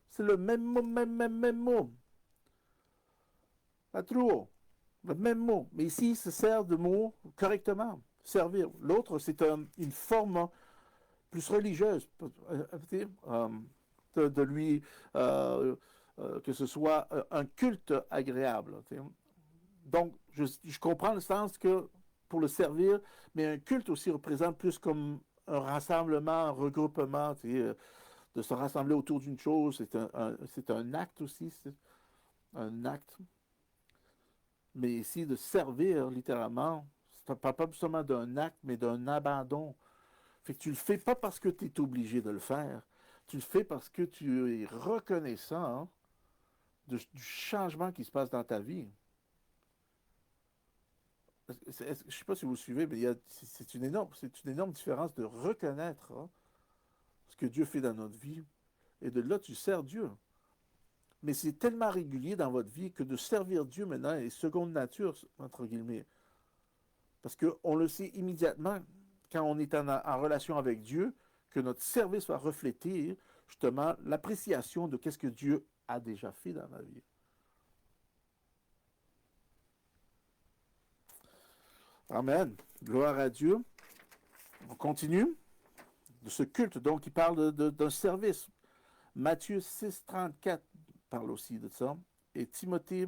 C'est le même mot, même mot. Latruo, le même mot. Mais ici, il se sert de mot correctement. Servir. L'autre, c'est une forme plus religieuse. De lui, que ce soit un culte agréable. Donc, je comprends le sens que pour le servir, mais un culte aussi représente plus comme un rassemblement, un regroupement, de se rassembler autour d'une chose. C'est un acte aussi. C'est un acte. Mais ici, de servir, littéralement, ça ne parle pas seulement d'un acte, mais d'un abandon. Fait que tu ne le fais pas parce que tu es obligé de le faire. Tu le fais parce que tu es reconnaissant du changement qui se passe dans ta vie. Je ne sais pas si vous suivez, mais c'est une énorme différence de reconnaître ce que Dieu fait dans notre vie. Et de là, tu sers Dieu. Mais c'est tellement régulier dans votre vie que de servir Dieu maintenant est seconde nature, entre guillemets. Parce qu'on le sait immédiatement quand on est en relation avec Dieu, que notre service va refléter justement l'appréciation de qu'est-ce que Dieu a déjà fait dans ma vie. Amen. Gloire à Dieu. On continue de ce culte. Donc, il parle d'un service. Matthieu 6:34 parle aussi de ça. Et Timothée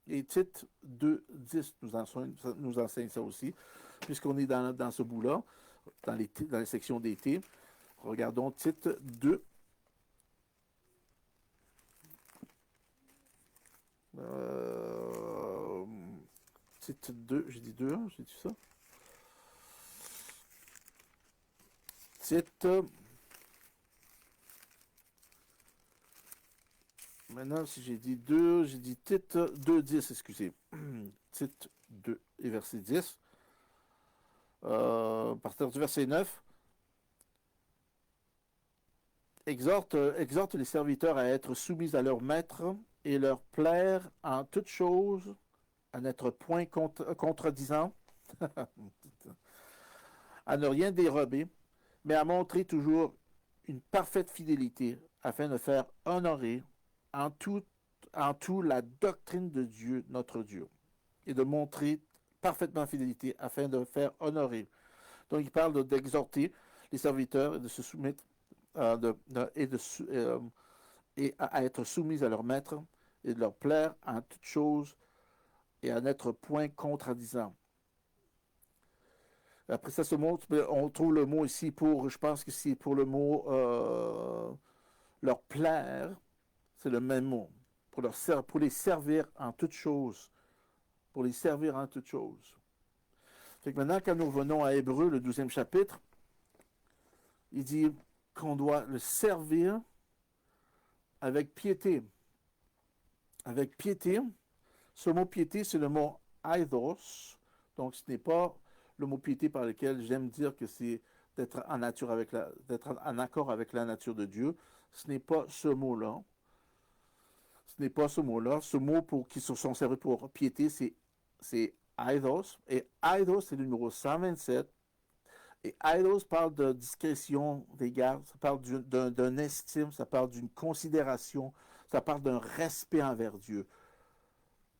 et Tite 2:10 nous enseigne ça aussi, puisqu'on est dans ce bout-là, dans les sections d'été. Regardons Tite 2. Tite 2, j'ai dit 2, j'ai dit ça. Tite. Maintenant, si j'ai dit 2, j'ai dit Tite 2:10, excusez. Tite 2 et verset 10. À partir du verset 9. Exhorte les serviteurs à être soumis à leur maître et leur plaire en toutes choses, à n'être point contredisant, à ne rien dérober, mais à montrer toujours une parfaite fidélité afin de faire honorer en tout la doctrine de Dieu, notre Dieu, et de montrer parfaitement fidélité afin de faire honorer. Donc, il parle d'exhorter les serviteurs et de se soumettre et à être soumis à leur maître et de leur plaire en toutes choses et à n'être point contradisant. Après ça, on trouve le mot ici pour, je pense que c'est pour le mot leur plaire. C'est le même mot. Pour les servir en toutes choses. Pour les servir en toutes choses. Fait que maintenant, quand nous revenons à Hébreux, le 12e chapitre, il dit qu'on doit le servir avec piété. Avec piété. Ce mot piété, c'est le mot aidos. Donc, ce n'est pas le mot piété par lequel j'aime dire que c'est d'être d'être en accord avec la nature de Dieu. Ce n'est pas ce mot-là. Ce n'est pas ce mot-là. Ce mot qui se sont servis pour piété, c'est aidos. Et aidos, c'est le numéro 127. Et aidos parle de discrétion d'égard, ça parle d'un estime, ça parle d'une considération, ça parle d'un respect envers Dieu.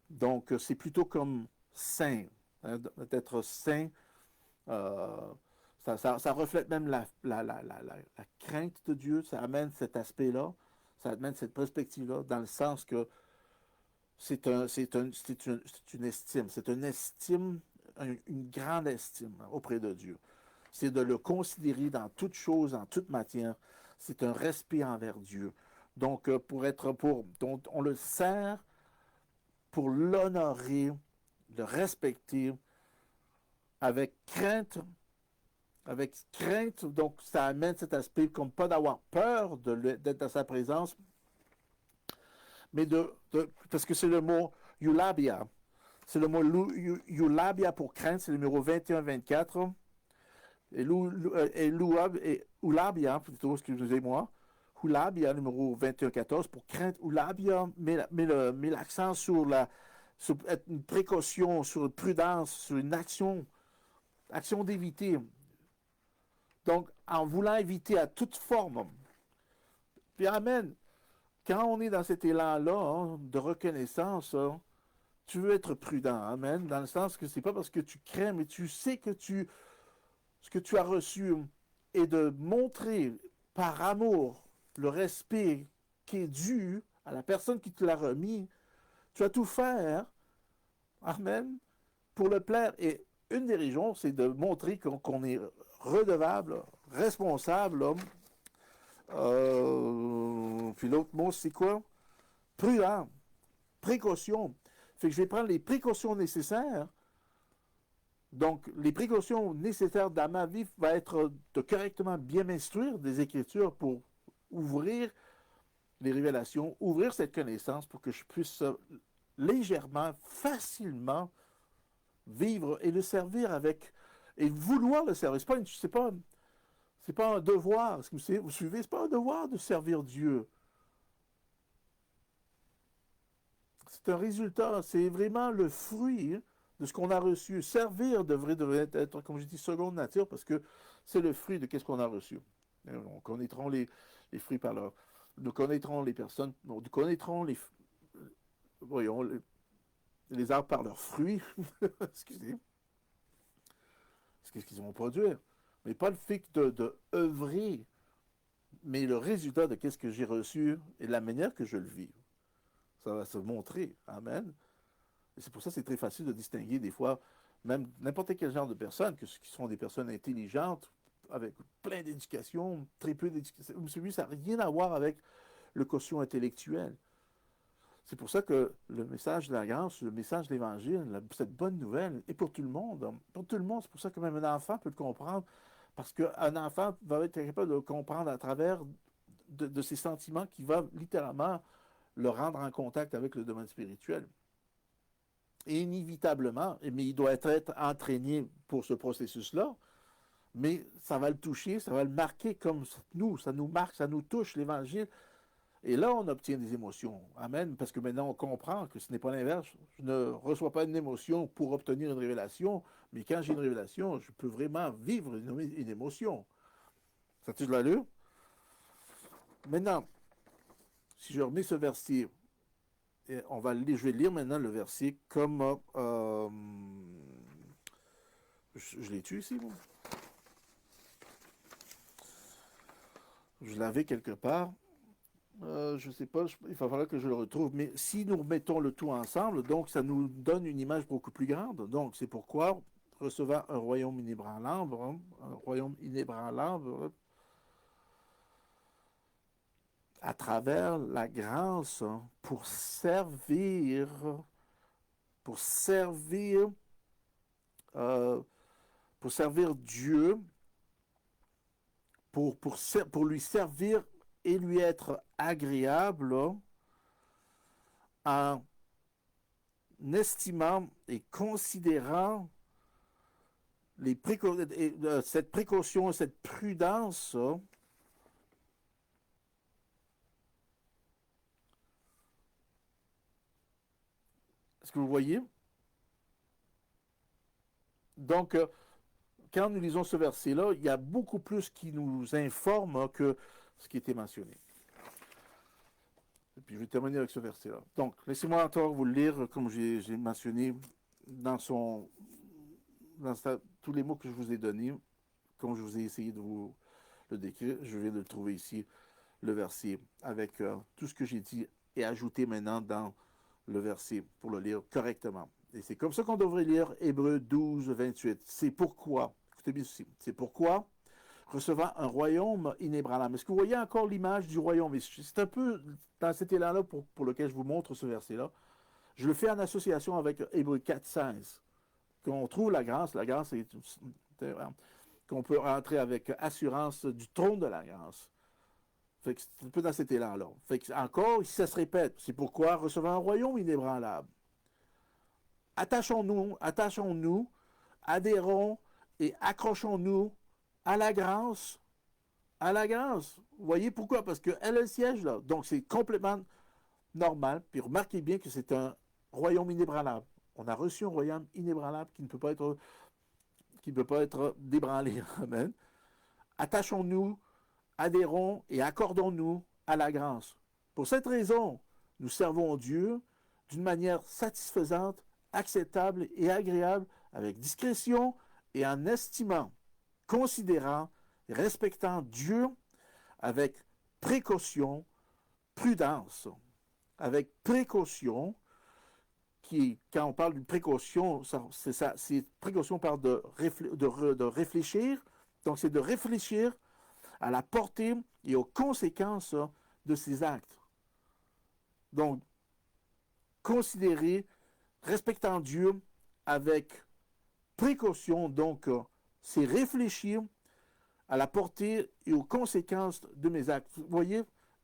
Donc, c'est plutôt comme saint, hein, d'être saint. Ça reflète même la crainte de Dieu, ça amène cet aspect-là, ça amène cette perspective-là, dans le sens que c'est une estime, une grande estime auprès de Dieu. C'est de le considérer dans toute chose, en toute matière. C'est un respect envers Dieu. Donc, donc on le sert pour l'honorer, le respecter avec crainte. Avec crainte, donc ça amène cet aspect comme pas d'avoir peur d'être dans sa présence, mais parce que c'est le mot eulabia. C'est le mot eulabia pour crainte, c'est le numéro 21-24. Et eulabia, plutôt, excusez-moi. Eulabia, numéro 21-14, pour crainte. Eulabia met l'accent sur une précaution, sur une prudence, sur une action d'éviter. Donc, en voulant éviter à toute forme. Puis, amen. Quand on est dans cet élan-là, hein, de reconnaissance, hein, tu veux être prudent. Amen. Dans le sens que c'est pas parce que tu crains, mais tu sais que ce que tu as reçu est de montrer par amour le respect qui est dû à la personne qui te l'a remis. Tu vas tout faire. Amen. Pour le plaire. Et une des raisons, c'est de montrer qu'on est redevable, responsable. Puis l'autre mot, c'est quoi? Prudent, précaution. Fait que je vais prendre les précautions nécessaires. Donc, les précautions nécessaires dans ma vie va être de correctement bien m'instruire des Écritures pour ouvrir les révélations, ouvrir cette connaissance pour que je puisse légèrement, facilement vivre et le servir et vouloir le servir. C'est pas un devoir. Est-ce que vous suivez? C'est pas un devoir de servir Dieu. C'est un résultat. C'est vraiment le fruit de ce qu'on a reçu. Servir devrait être, comme je dis, seconde nature parce que c'est le fruit de ce qu'on a reçu. On connaîtrons les fruits par leur... Nous connaîtrons les personnes... Nous connaîtrons les arbres par leurs fruits. Excusez. Qu'est-ce qu'ils vont produire. Mais pas le fait de œuvrer, mais le résultat de ce que j'ai reçu et la manière que je le vis. Ça va se montrer. Amen. Et c'est pour ça que c'est très facile de distinguer des fois, même n'importe quel genre de personnes, qui sont des personnes intelligentes, avec plein d'éducation, très peu d'éducation. Celui, ça n'a rien à voir avec le quotient intellectuel. C'est pour ça que le message de la grâce, le message de l'Évangile, cette bonne nouvelle est pour tout le monde. Pour tout le monde, c'est pour ça que même un enfant peut le comprendre, parce qu'un enfant va être capable de le comprendre à travers de ses sentiments qui va littéralement le rendre en contact avec le domaine spirituel. Et inévitablement, mais il doit être entraîné pour ce processus-là, mais ça va le toucher, ça va le marquer comme nous, ça nous marque, ça nous touche, l'Évangile. Et là, on obtient des émotions. Amen. Parce que maintenant, on comprend que ce n'est pas l'inverse. Je ne reçois pas une émotion pour obtenir une révélation, mais quand j'ai une révélation, je peux vraiment vivre une émotion. Ça a-t-il de l'allure? Maintenant, si je remets ce verset, je vais lire maintenant le verset comme... je l'ai tué ici, moi? Je l'avais quelque part. Je ne sais pas, il va falloir que je le retrouve. Mais si nous remettons le tout ensemble, donc ça nous donne une image beaucoup plus grande. Donc c'est pourquoi, recevant un royaume inébranlable, à travers la grâce pour servir, euh, pour servir Dieu, pour lui servir et lui être agréable en estimant et considérant cette précaution, cette prudence. Est-ce que vous voyez? Donc, quand nous lisons ce verset-là, il y a beaucoup plus qui nous informe que ce qui était mentionné. Et puis, je vais terminer avec ce verset-là. Donc, laissez-moi encore vous le lire, comme j'ai mentionné dans tous les mots que je vous ai donnés, comme je vous ai essayé de vous le décrire. Je viens de le trouver ici, le verset, avec tout ce que j'ai dit et ajouté maintenant dans le verset pour le lire correctement. Et c'est comme ça qu'on devrait lire Hébreux 12, 28. C'est pourquoi, écoutez bien ceci, c'est pourquoi, recevant un royaume inébranlable. Est-ce que vous voyez encore l'image du royaume? C'est un peu dans cet élan-là pour lequel je vous montre ce verset-là. Je le fais en association avec Hébreux 4, 16. Qu'on trouve la grâce est qu'on peut rentrer avec assurance du trône de la grâce. Fait que c'est un peu dans cet élan-là. Fait que encore, ici, ça se répète. C'est pourquoi recevant un royaume inébranlable. Attachons-nous, adhérons et accrochons-nous à la grâce. À la grâce. Vous voyez pourquoi? Parce qu'elle est le siège là. Donc c'est complètement normal. Puis remarquez bien que c'est un royaume inébranlable. On a reçu un royaume inébranlable qui ne peut pas être débranlé. Amen. Attachons-nous, adhérons et accordons-nous à la grâce. Pour cette raison, nous servons Dieu d'une manière satisfaisante, acceptable et agréable, avec discrétion et en estimant, considérant et respectant Dieu avec précaution, prudence. Avec précaution, quand on parle d'une précaution, c'est précaution par de réfléchir. Donc, c'est de réfléchir à la portée et aux conséquences de ses actes. Donc, considérer, respectant Dieu avec précaution, donc, c'est réfléchir à la portée et aux conséquences de mes actes. Vous voyez?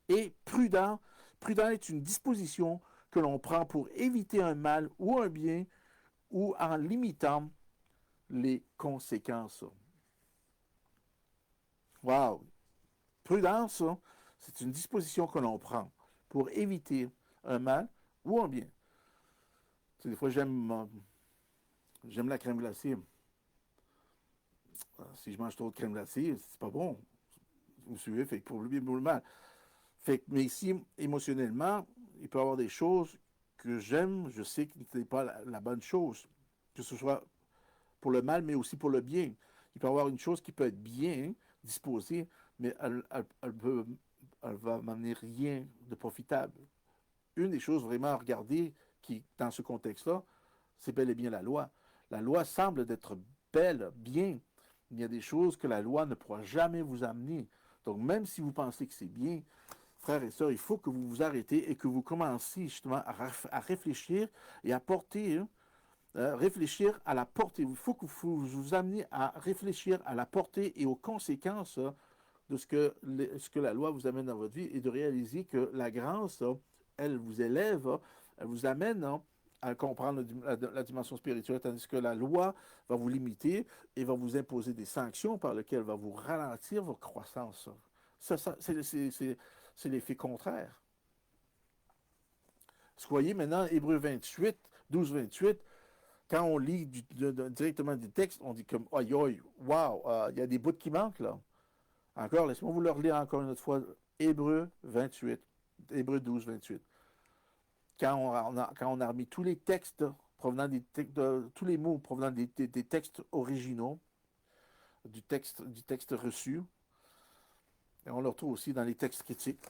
Et prudent est une disposition que l'on prend pour éviter un mal ou un bien ou en limitant les conséquences. Wow! Prudence, c'est une disposition que l'on prend pour éviter un mal ou un bien. Tu sais, des fois, j'aime la crème glacée. Si je mange trop de crème glacée, c'est pas bon. Vous suivez, fait que pour le bien ou le mal. Fait que, mais ici, émotionnellement, il peut y avoir des choses que j'aime, je sais que ce n'est pas la bonne chose. Que ce soit pour le mal, mais aussi pour le bien. Il peut y avoir une chose qui peut être bien disposée, mais elle va m'amener rien de profitable. Une des choses vraiment à regarder qui, dans ce contexte-là, c'est bel et bien la loi. La loi semble d'être belle, bien, mais il y a des choses que la loi ne pourra jamais vous amener. Donc, même si vous pensez que c'est bien, frères et sœurs, il faut que vous vous arrêtez et que vous commenciez justement à réfléchir et à porter, réfléchir à la portée. Il faut que vous vous ameniez à réfléchir à la portée et aux conséquences de ce que la loi vous amène dans votre vie et de réaliser que la grâce, elle vous élève, elle vous amène à comprendre la dimension spirituelle, tandis que la loi va vous limiter et va vous imposer des sanctions par lesquelles va vous ralentir votre croissance. Ça, c'est l'effet contraire. Vous voyez maintenant, Hébreux 28, 12, 28, quand on lit directement du texte, on dit comme, aïe, aïe, waouh, il y a des bouts qui manquent là. Encore, laissez-moi vous le relire encore une autre fois. Hébreux 28, Hébreux 12, 28. Quand on a remis tous les textes provenant tous les mots provenant des textes originaux, du texte reçu, et on le retrouve aussi dans les textes critiques.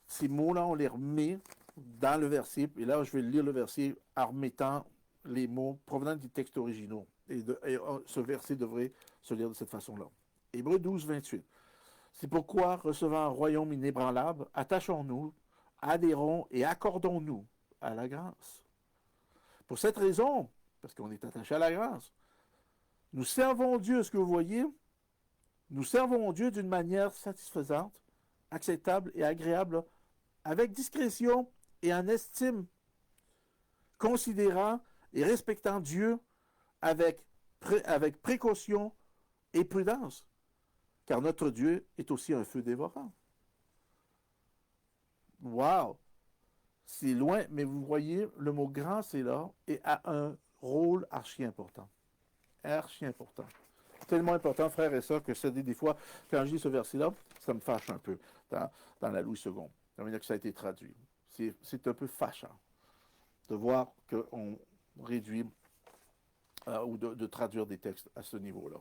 Ces mots-là, on les remet dans le verset, et là, je vais lire le verset en remettant les mots provenant des textes originaux. Et ce verset devrait se lire de cette façon-là. Hébreux 12, 28. C'est pourquoi, recevant un royaume inébranlable, attachons-nous, adhérons et accordons-nous à la grâce. Pour cette raison, parce qu'on est attaché à la grâce, nous servons Dieu, ce que vous voyez, nous servons Dieu d'une manière satisfaisante, acceptable et agréable, avec discrétion et en estime, considérant et respectant Dieu avec précaution et prudence, car notre Dieu est aussi un feu dévorant. Wow! C'est loin, mais vous voyez, le mot grand, c'est là, et a un rôle archi important. Archi important. Tellement important, frères et sœurs, que je dis des fois, quand je lis ce verset-là, ça me fâche un peu dans la Louis II. Ça veut dire que ça a été traduit. C'est un peu fâchant de voir qu'on réduit ou de traduire des textes à ce niveau-là.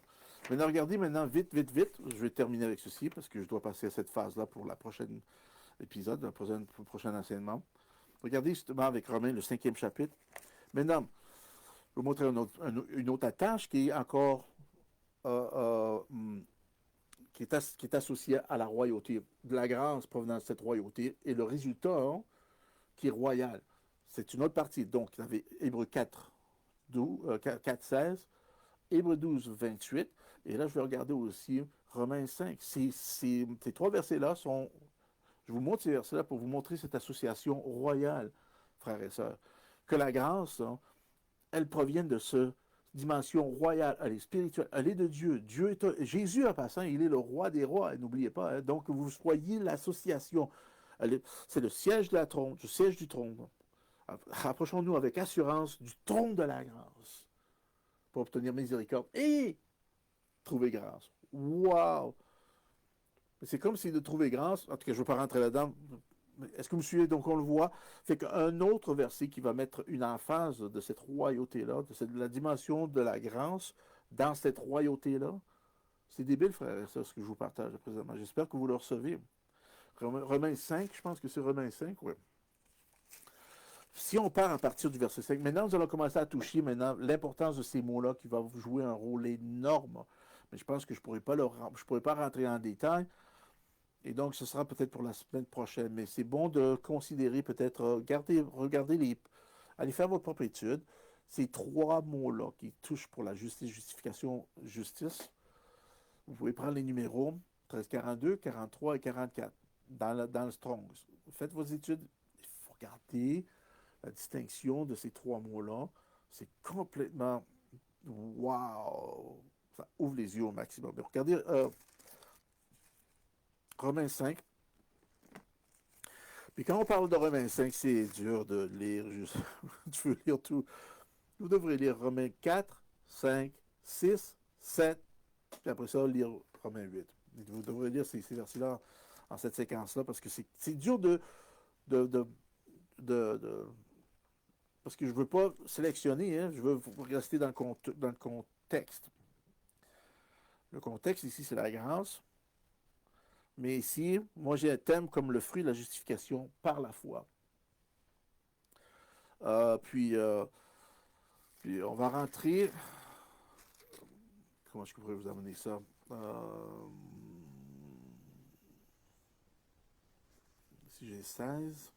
Maintenant, regardez maintenant, vite. Je vais terminer avec ceci parce que je dois passer à cette phase-là pour la prochaine épisode, le prochain enseignement. Regardez justement avec Romains, le 5e chapitre. Maintenant, je vais vous montrer une autre attache qui est encore qui est associée à la royauté, de la grâce provenant de cette royauté, et le résultat qui est royal. C'est une autre partie. Donc, il y avait Hébreux 4, 4, 16, Hébreux 12, 28, et là, je vais regarder aussi Romains 5. Ces trois versets-là sont... Je vous montre ces versets-là pour vous montrer cette association royale, frères et sœurs. Que la grâce, elle provient de cette dimension royale, elle est spirituelle, elle est de Dieu. Jésus, en passant, il est le roi des rois, n'oubliez pas. Hein, donc, vous soyez l'association. C'est le siège de la trône, du siège du trône. Rapprochons-nous avec assurance du trône de la grâce pour obtenir miséricorde et trouver grâce. Wow! C'est comme si de trouver grâce, en tout cas, je ne veux pas rentrer là-dedans. Est-ce que vous me suivez? Donc, on le voit. Fait qu'un autre verset qui va mettre une emphase de cette royauté-là, de la dimension de la grâce dans cette royauté-là. C'est débile, frère, ça, ce que je vous partage présentement. J'espère que vous le recevez. Romains 5, je pense que c'est Romains 5, oui. Si on part à partir du verset 5, maintenant, nous allons commencer à toucher maintenant l'importance de ces mots-là qui va jouer un rôle énorme. Mais je pense que je ne pourrais pas rentrer en détail. Et donc, ce sera peut-être pour la semaine prochaine. Mais c'est bon de considérer peut-être, regardez allez faire votre propre étude. Ces trois mots-là qui touchent pour la justice, justification, justice. Vous pouvez prendre les numéros 1342, 43 et 44 dans le Strong's. Faites vos études. Il faut regarder la distinction de ces trois mots-là. C'est complètement... Wow! Ça ouvre les yeux au maximum. Mais regardez... Romains 5. Puis quand on parle de Romains 5, c'est dur de lire. Tu veux lire tout. Vous devrez lire Romains 4, 5, 6, 7, puis après ça, lire Romains 8. Vous devrez lire ces versets-là en cette séquence-là parce que c'est dur de parce que je ne veux pas sélectionner, hein, je veux rester dans le contexte. Le contexte ici, c'est la grâce. Mais ici, moi, j'ai un thème comme le fruit de la justification par la foi. Puis, on va rentrer... Comment je pourrais vous amener ça? Si j'ai 16...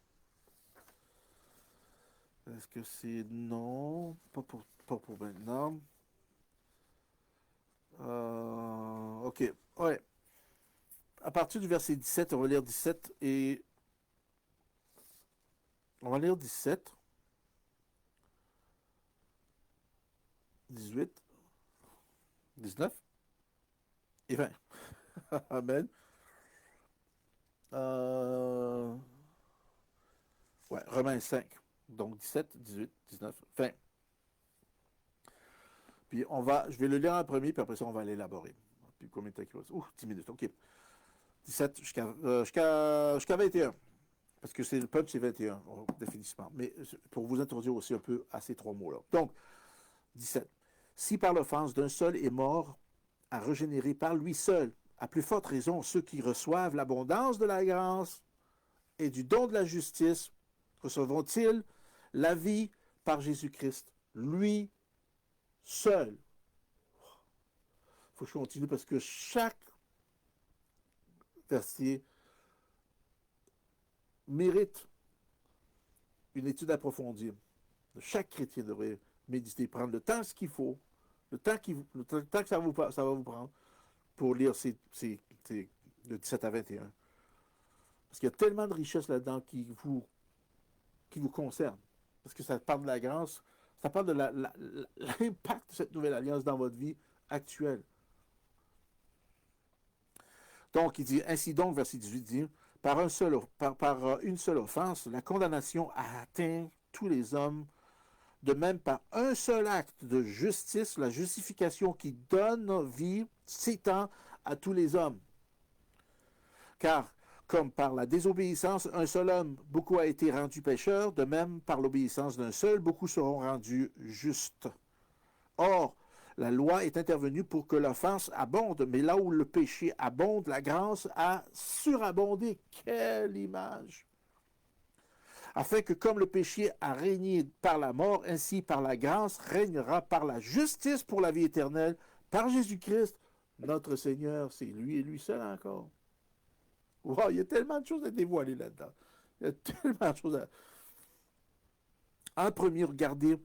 Est-ce que c'est... Non, pas pour maintenant. OK, ouais. À partir du verset 17, on va lire 17 et... On va lire 17, 18, 19 et 20. Amen. Ouais, Romains 5. Donc 17, 18, 19, 20. Puis je vais le lire en premier, puis après ça, on va l'élaborer. Puis combien de temps qu'il va? 10 minutes, OK. 17 jusqu'à 21. Parce que le punch, c'est 21, définitivement. Mais pour vous introduire aussi un peu à ces trois mots-là. Donc, 17. Si par l'offense d'un seul est mort à régénérer par lui seul, à plus forte raison, ceux qui reçoivent l'abondance de la grâce et du don de la justice recevront-ils la vie par Jésus-Christ, lui seul. Il faut que je continue parce que chaque verset mérite une étude approfondie. Chaque chrétien devrait méditer, prendre le temps ce qu'il faut, le temps que ça va vous prendre pour lire de 17 à 21. Parce qu'il y a tellement de richesses là-dedans qui vous concernent. Parce que ça parle de la grâce, ça parle de l'impact de cette nouvelle alliance dans votre vie actuelle. Donc, il dit, ainsi donc, verset 18 dit, par une seule offense, la condamnation a atteint tous les hommes. De même, par un seul acte de justice, la justification qui donne vie s'étend à tous les hommes. Car, comme par la désobéissance, un seul homme, beaucoup a été rendu pécheur, de même, par l'obéissance d'un seul, beaucoup seront rendus justes. Or, la loi est intervenue pour que l'offense abonde, mais là où le péché abonde, la grâce a surabondé. Quelle image! Afin que comme le péché a régné par la mort, ainsi par la grâce régnera par la justice pour la vie éternelle, par Jésus-Christ, notre Seigneur. C'est lui et lui seul encore. Wow, il y a tellement de choses à dévoiler là-dedans. Il y a tellement de choses à... En premier, regardez,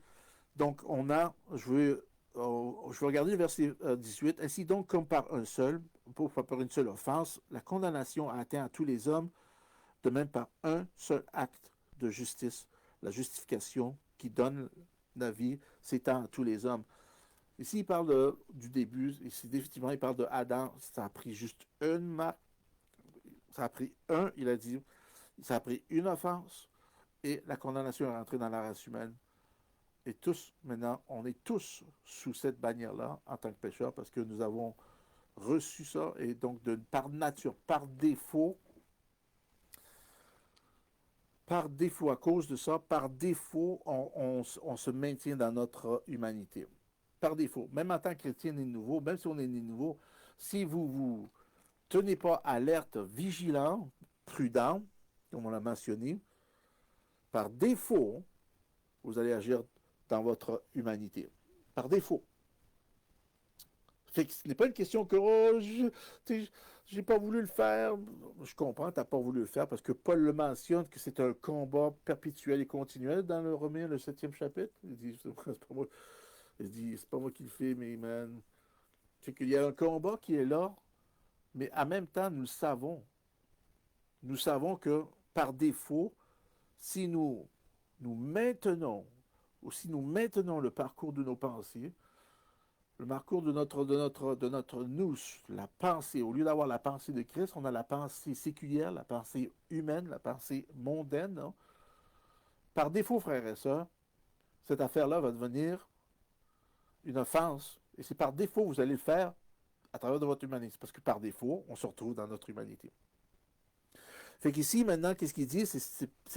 donc on a, je vais regarder le verset 18. Ainsi donc, comme par un seul, par une seule offense, la condamnation a atteint à tous les hommes, de même par un seul acte de justice, la justification qui donne la vie s'étend à tous les hommes. Ici, il parle du début, ici, définitivement, il parle de Adam, ça a pris juste une marque, ça a pris il a dit, ça a pris une offense, et la condamnation est rentrée dans la race humaine. Et tous, maintenant, on est tous sous cette bannière-là en tant que pécheurs parce que nous avons reçu ça, et donc par nature, par défaut, à cause de ça, par défaut, on se maintient dans notre humanité. Par défaut. Même en tant que chrétien né de nouveau, même si on est né de nouveau, si vous vous tenez pas alerte, vigilant, prudent, comme on l'a mentionné, par défaut, vous allez agir dans votre humanité. Par défaut. Fait que ce n'est pas une question que oh, j'ai pas voulu le faire. Je comprends, tu n'as pas voulu le faire parce que Paul le mentionne que c'est un combat perpétuel et continuel dans le Romains, le 7e chapitre. Il dit, c'est pas moi. Il dit, c'est pas moi qui le fais, mais man. C'est qu'il y a un combat qui est là, mais en même temps, nous le savons. Nous savons que par défaut, si nous maintenons, ou si nous maintenons le parcours de nos pensées, le parcours de notre nous, la pensée, au lieu d'avoir la pensée de Christ, on a la pensée séculière, la pensée humaine, la pensée mondaine. Non? Par défaut, frères et sœurs, cette affaire-là va devenir une offense. Et c'est par défaut que vous allez le faire à travers de votre humanité. Parce que par défaut, on se retrouve dans notre humanité. Fait qu'ici, maintenant, qu'est-ce qu'il dit? C'est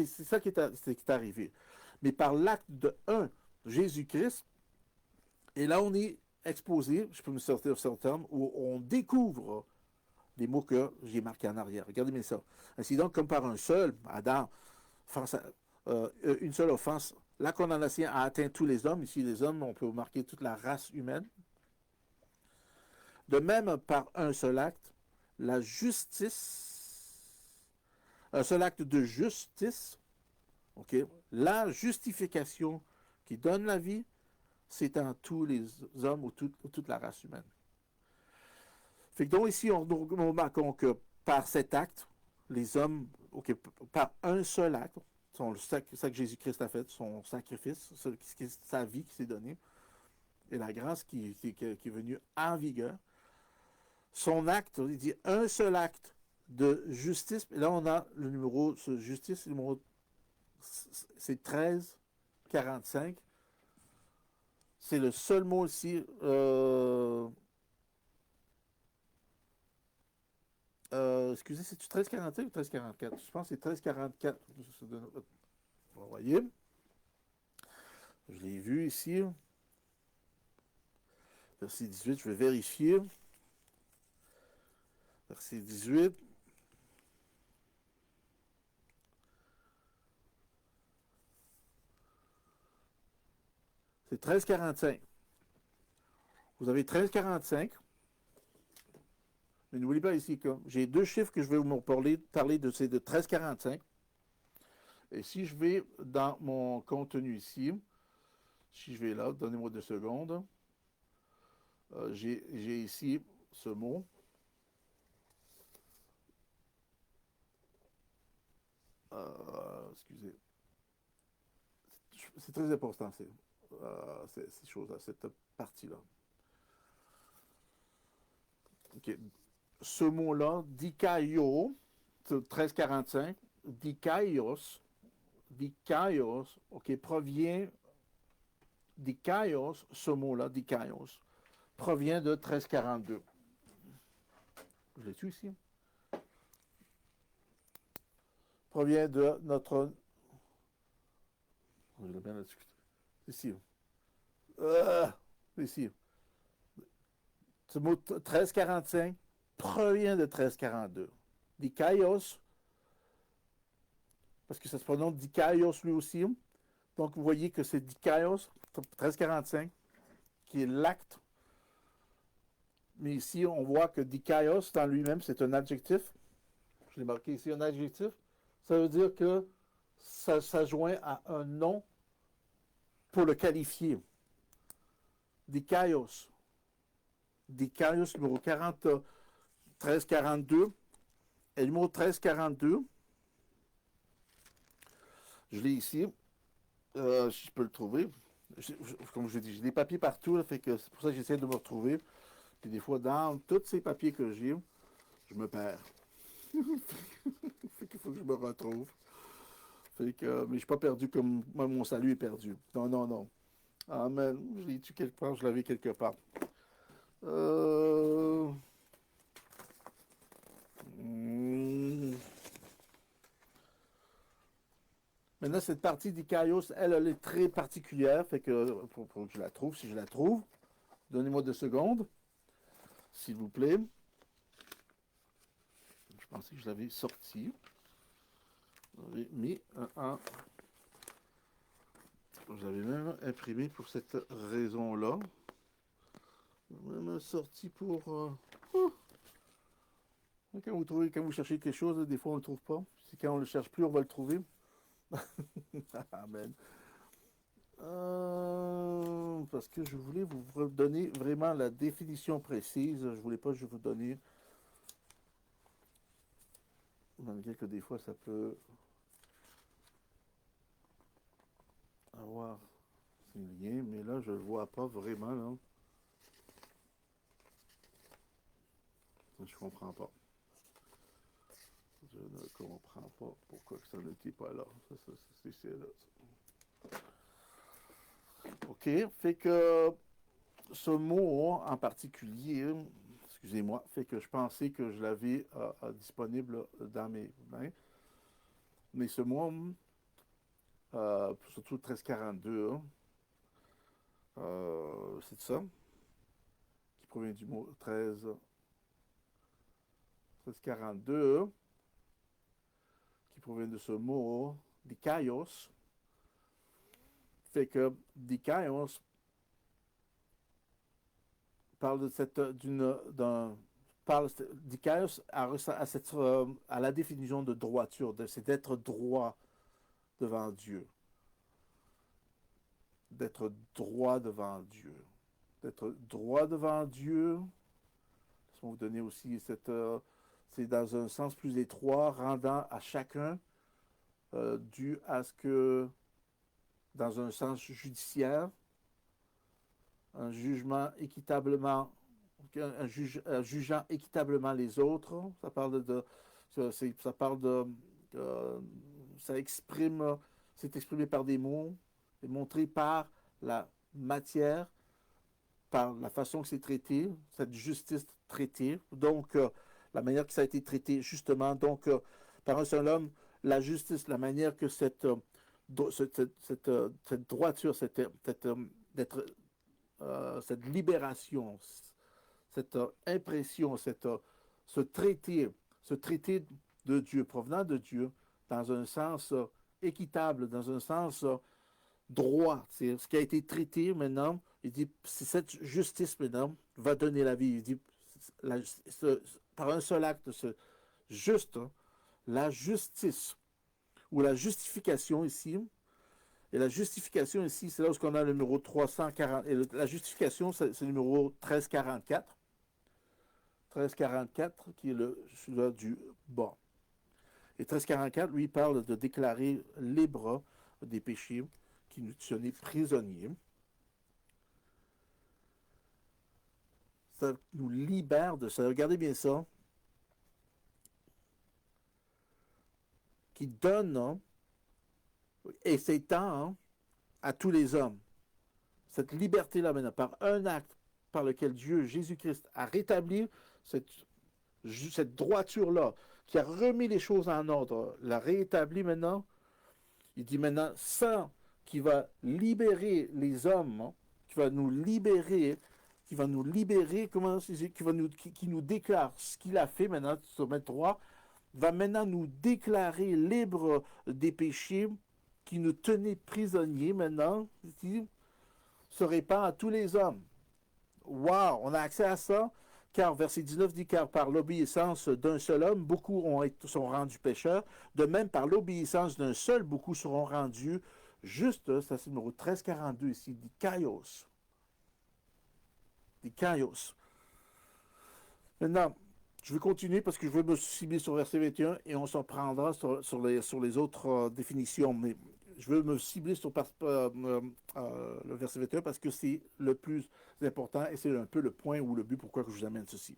ça qui est arrivé. Mais par l'acte de Jésus-Christ, et là, on est exposé, je peux me sortir sur ce terme, où on découvre les mots que j'ai marqués en arrière. Regardez-moi ça. Ainsi donc, comme par un seul, Adam, une seule offense, la condamnation a atteint tous les hommes. Ici, les hommes, on peut marquer toute la race humaine. De même, par un seul acte, la justice, un seul acte de justice, okay, la justification qui donne la vie, c'est en tous les hommes ou toute la race humaine. Fait que donc ici, on remarquons que par cet acte, les hommes, okay, par un seul acte, ça que Jésus-Christ a fait, son sacrifice, sa vie qui s'est donnée, et la grâce qui est venue en vigueur, son acte, il dit un seul acte de justice, et là on a le numéro, ce justice, le numéro, c'est 1345. C'est le seul mot ici. Excusez, c'est-tu 1341 ou 1344? Je pense que c'est 1344. Vous voyez? Je l'ai vu ici. Verset 18, je vais vérifier. Verset 18. C'est 1345. Vous avez 1345. Mais n'oubliez pas ici que j'ai deux chiffres que je vais vous parler de ces de 13,45. Et si je vais dans mon contenu ici, si je vais là, donnez-moi 2 secondes, j'ai ici ce mot. Excusez. C'est très important, ces choses-là, cette partie-là. OK. Ce mot-là, dikaio, 1345, dikaios, OK, provient, dikaios, ce mot-là, dikaios, provient de 1342. Je l'ai-tu ici? Provient de notre... Je l'ai bien discuté. Ici. Ici. Ce mot 1345 provient de 1342. Dikaios, parce que ça se prononce dikaios lui aussi. Donc, vous voyez que c'est dikaios, 1345, qui est l'acte. Mais ici, on voit que dikaios, dans lui-même, c'est un adjectif. Je l'ai marqué ici, un adjectif. Ça veut dire que ça s'adjoint à un nom pour le qualifier. Dikaios. Dikaios, numéro 1342. Et le numéro 1342, je l'ai ici. Si je peux le trouver. Comme je l'ai dit, j'ai des papiers partout, là, fait que c'est pour ça que j'essaie de me retrouver. Puis des fois, dans tous ces papiers que j'ai, je me perds. Fait qu'il faut que je me retrouve. Fait que, mais je ne suis pas perdu comme moi, mon salut est perdu. Non, non, non. Amen. Je l'ai-tu quelque part? Je l'avais quelque part. Maintenant, cette partie d'Ikaios, elle est très particulière. Fait que, faut que je la trouve, si je la trouve. Donnez-moi 2 secondes, s'il vous plaît. Je pensais que je l'avais sorti. J'avais mis j'avais même imprimé pour cette raison-là. Même sorti pour... quand vous cherchez quelque chose, des fois on ne le trouve pas. Si quand on ne le cherche plus, on va le trouver. Amen. Parce que je voulais vous donner vraiment la définition précise. Je ne voulais pas juste vous donner... Malgré que des fois ça peut avoir ces liens, mais là je ne le vois pas vraiment. Là. Je ne comprends pas. Je ne comprends pas pourquoi ça n'était pas là. C'est là. OK. Fait que ce mot en particulier, excusez-moi, fait que je pensais que je l'avais disponible dans mes mains. Mais ce mot, surtout 1342, c'est ça, qui provient du mot 1342, qui provient de ce mot dikaios. Fait que dikaios parle de cette dikaios à la définition de droiture, c'est d'être droit devant Dieu. D'être droit devant Dieu. D'être droit devant Dieu. Laisse-moi vous donner aussi c'est dans un sens plus étroit, rendant à chacun dû à ce que, dans un sens judiciaire, un jugement équitablement, jugeant équitablement les autres. Ça parle ça parle ça exprime, c'est exprimé par des mots, c'est montré par la matière, par la façon que c'est traité, cette justice traitée. Donc, la manière que ça a été traité, justement, donc, par un seul homme, la justice, la manière que cette droiture, cette libération, cette impression, ce traité de Dieu, provenant de Dieu, dans un sens équitable, dans un sens droit. C'est ce qui a été traité maintenant. Il dit, si cette justice maintenant va donner la vie, il dit, par un seul acte, juste, hein, la justice, ou la justification ici. Et la justification ici, c'est là où on a le numéro 340. Et la justification, c'est le numéro 1344. 1344, qui est celui-là du bas. Et 1344, lui, parle de déclarer libre des péchés qui nous tenaient prisonniers. Ça nous libère de ça. Regardez bien ça. Qui donne, hein, et s'étend, hein, à tous les hommes. Cette liberté-là, maintenant, par un acte par lequel Dieu, Jésus-Christ, a rétabli cette droiture-là, qui a remis les choses en ordre, l'a rétabli maintenant. Il dit maintenant, ça qui va libérer les hommes, hein, qui va nous libérer, comment qui nous déclare ce qu'il a fait maintenant, sur mettre droit, va maintenant nous déclarer libres des péchés qui nous tenaient prisonniers maintenant, se répand à tous les hommes. Wow, on a accès à ça, car verset 19 dit, car par l'obéissance d'un seul homme, beaucoup sont rendus pécheurs, de même par l'obéissance d'un seul, beaucoup seront rendus justes. Ça c'est le numéro 1342 ici, dit Kaios. Dit Kaios. Maintenant, je vais continuer parce que je veux me cibler sur verset 21 et on s'en prendra sur les autres définitions. Mais je veux me cibler sur le verset 21 parce que c'est le plus important et c'est un peu le point ou le but pourquoi que je vous amène ceci.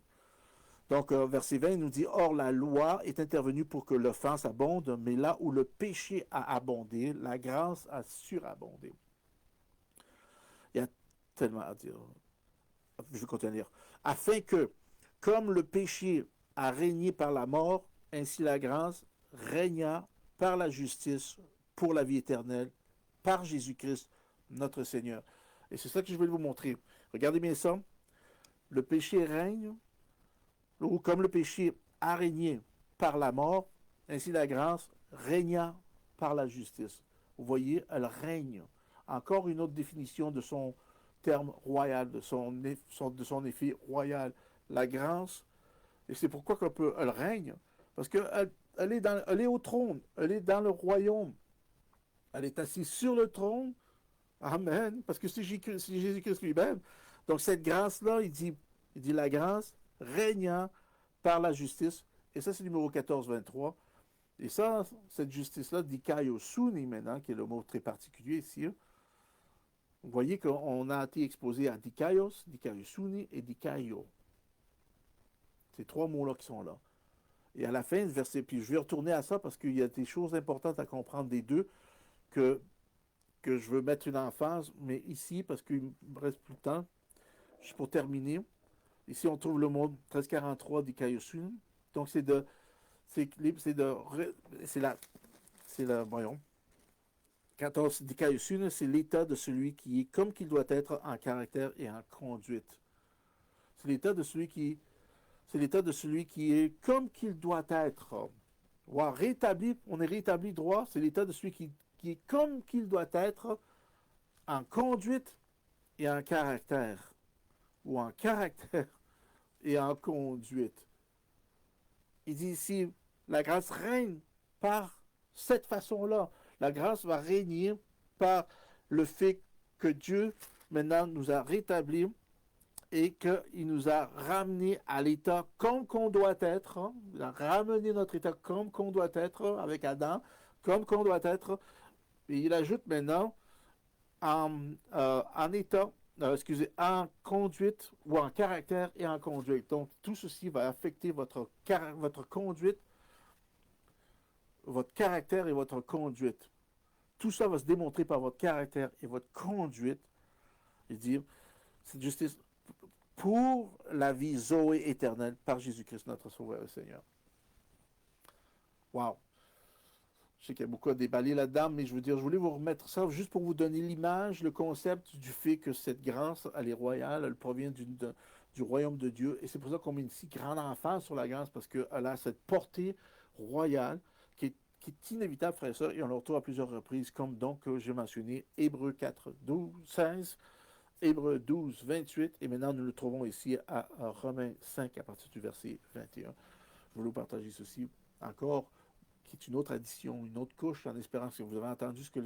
Donc, verset 20 nous dit, or la loi est intervenue pour que l'offense abonde, mais là où le péché a abondé, la grâce a surabondé. Il y a tellement à dire. Je vais continuer à lire. Afin que, comme le péché a régné par la mort, ainsi la grâce régna par la justice pour la vie éternelle, par Jésus-Christ, notre Seigneur. Et c'est ça que je vais vous montrer. Regardez bien ça. Le péché règne, ou comme le péché a régné par la mort, ainsi la grâce régna par la justice. Vous voyez, elle règne. Encore une autre définition de son terme royal, de son effet royal. La grâce, et c'est pourquoi elle règne, parce qu'elle elle est au trône, elle est dans le royaume, elle est assise sur le trône, amen, parce que c'est Jésus-Christ lui-même. Donc cette grâce-là, il dit la grâce régnant par la justice, et ça c'est le numéro 1423, et ça, cette justice-là, dikaio suni maintenant, qui est le mot très particulier ici. Vous voyez qu'on a été exposé à dikaios, dikaio suni et dikaio. Ces trois mots-là qui sont là. Et à la fin du verset, puis je vais retourner à ça parce qu'il y a des choses importantes à comprendre des deux que je veux mettre une emphase, mais ici, parce qu'il me reste plus de temps, juste pour terminer, ici on trouve le mot 1343 d'Ikaiosun. Donc c'est voyons, 14 d'Ikaiosun, c'est l'état de celui qui est comme qu'il doit être en caractère et en conduite. C'est l'état de celui qui est comme qu'il doit être. Wow, rétabli, on est rétabli droit, c'est l'état de celui qui est comme qu'il doit être en conduite et en caractère. Ou en caractère et en conduite. Il dit ici, la grâce règne par cette façon-là. La grâce va régner par le fait que Dieu, maintenant, nous a rétablis et qu'il nous a ramenés à l'état comme qu'on doit être. Hein. Il a ramené notre état comme qu'on doit être avec Adam, comme qu'on doit être. Et il ajoute maintenant en état, en conduite ou en caractère et en conduite. Donc, tout ceci va affecter votre conduite, votre caractère et votre conduite. Tout ça va se démontrer par votre caractère et votre conduite. Il dit, cette justice pour la vie Zoé éternelle par Jésus-Christ, notre Sauveur et Seigneur. Wow! Je sais qu'il y a beaucoup à déballer là-dedans, mais je voulais vous remettre ça juste pour vous donner l'image, le concept du fait que cette grâce, elle est royale, elle provient du royaume de Dieu. Et c'est pour ça qu'on met une si grande emphase sur la grâce, parce qu'elle a cette portée royale qui est inévitable, frères et sœurs, et on le retrouve à plusieurs reprises, comme donc j'ai mentionné Hébreux 4, 12, 16, Hébreux 12, 28, et maintenant nous le trouvons ici à Romains 5 à partir du verset 21. Je voulais vous partager ceci encore, qui est une autre addition, une autre couche, en espérant que vous avez entendu ce que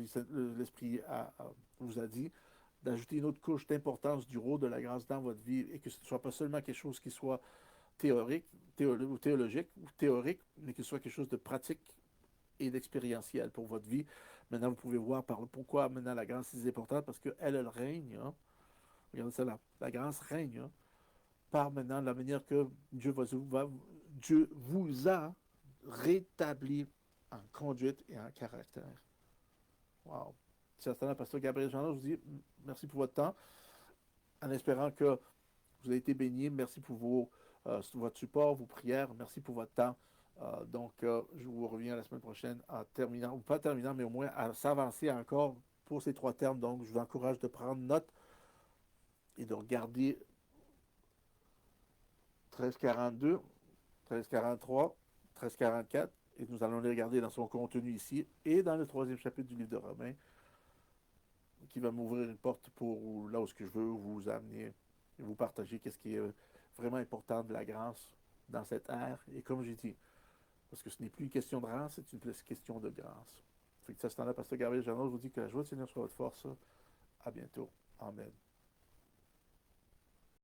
l'Esprit vous a dit, d'ajouter une autre couche d'importance du rôle de la grâce dans votre vie et que ce ne soit pas seulement quelque chose qui soit théorique, ou théologique ou théorique, mais que ce soit quelque chose de pratique et d'expérientiel pour votre vie. Maintenant, vous pouvez voir pourquoi maintenant la grâce est importante, parce qu'elle, elle règne. Hein. Regardez ça là. La grâce règne hein, par maintenant la manière que Dieu vous a rétabli en conduite et en caractère. Wow. Certainement, Pasteur Gabriel Jean, je vous dis merci pour votre temps, en espérant que vous avez été bénis. Merci pour votre support, vos prières. Merci pour votre temps. Je vous reviens la semaine prochaine en terminant, ou pas terminant, mais au moins à s'avancer encore pour ces trois termes. Donc, je vous encourage de prendre note et de regarder 1342, 1343, 1344, et nous allons les regarder dans son contenu ici et dans le troisième chapitre du livre de Romains, qui va m'ouvrir une porte pour là où ce que je veux vous amener et vous partager qu'est-ce qui est vraiment important de la grâce dans cette ère. Et comme j'ai dit, parce que ce n'est plus une question de race, c'est une question de grâce. Fait que ça, c'est dans la Pasteur Gabriel Jeannot, je vous dis que la joie de Seigneur soit votre force. À bientôt. Amen.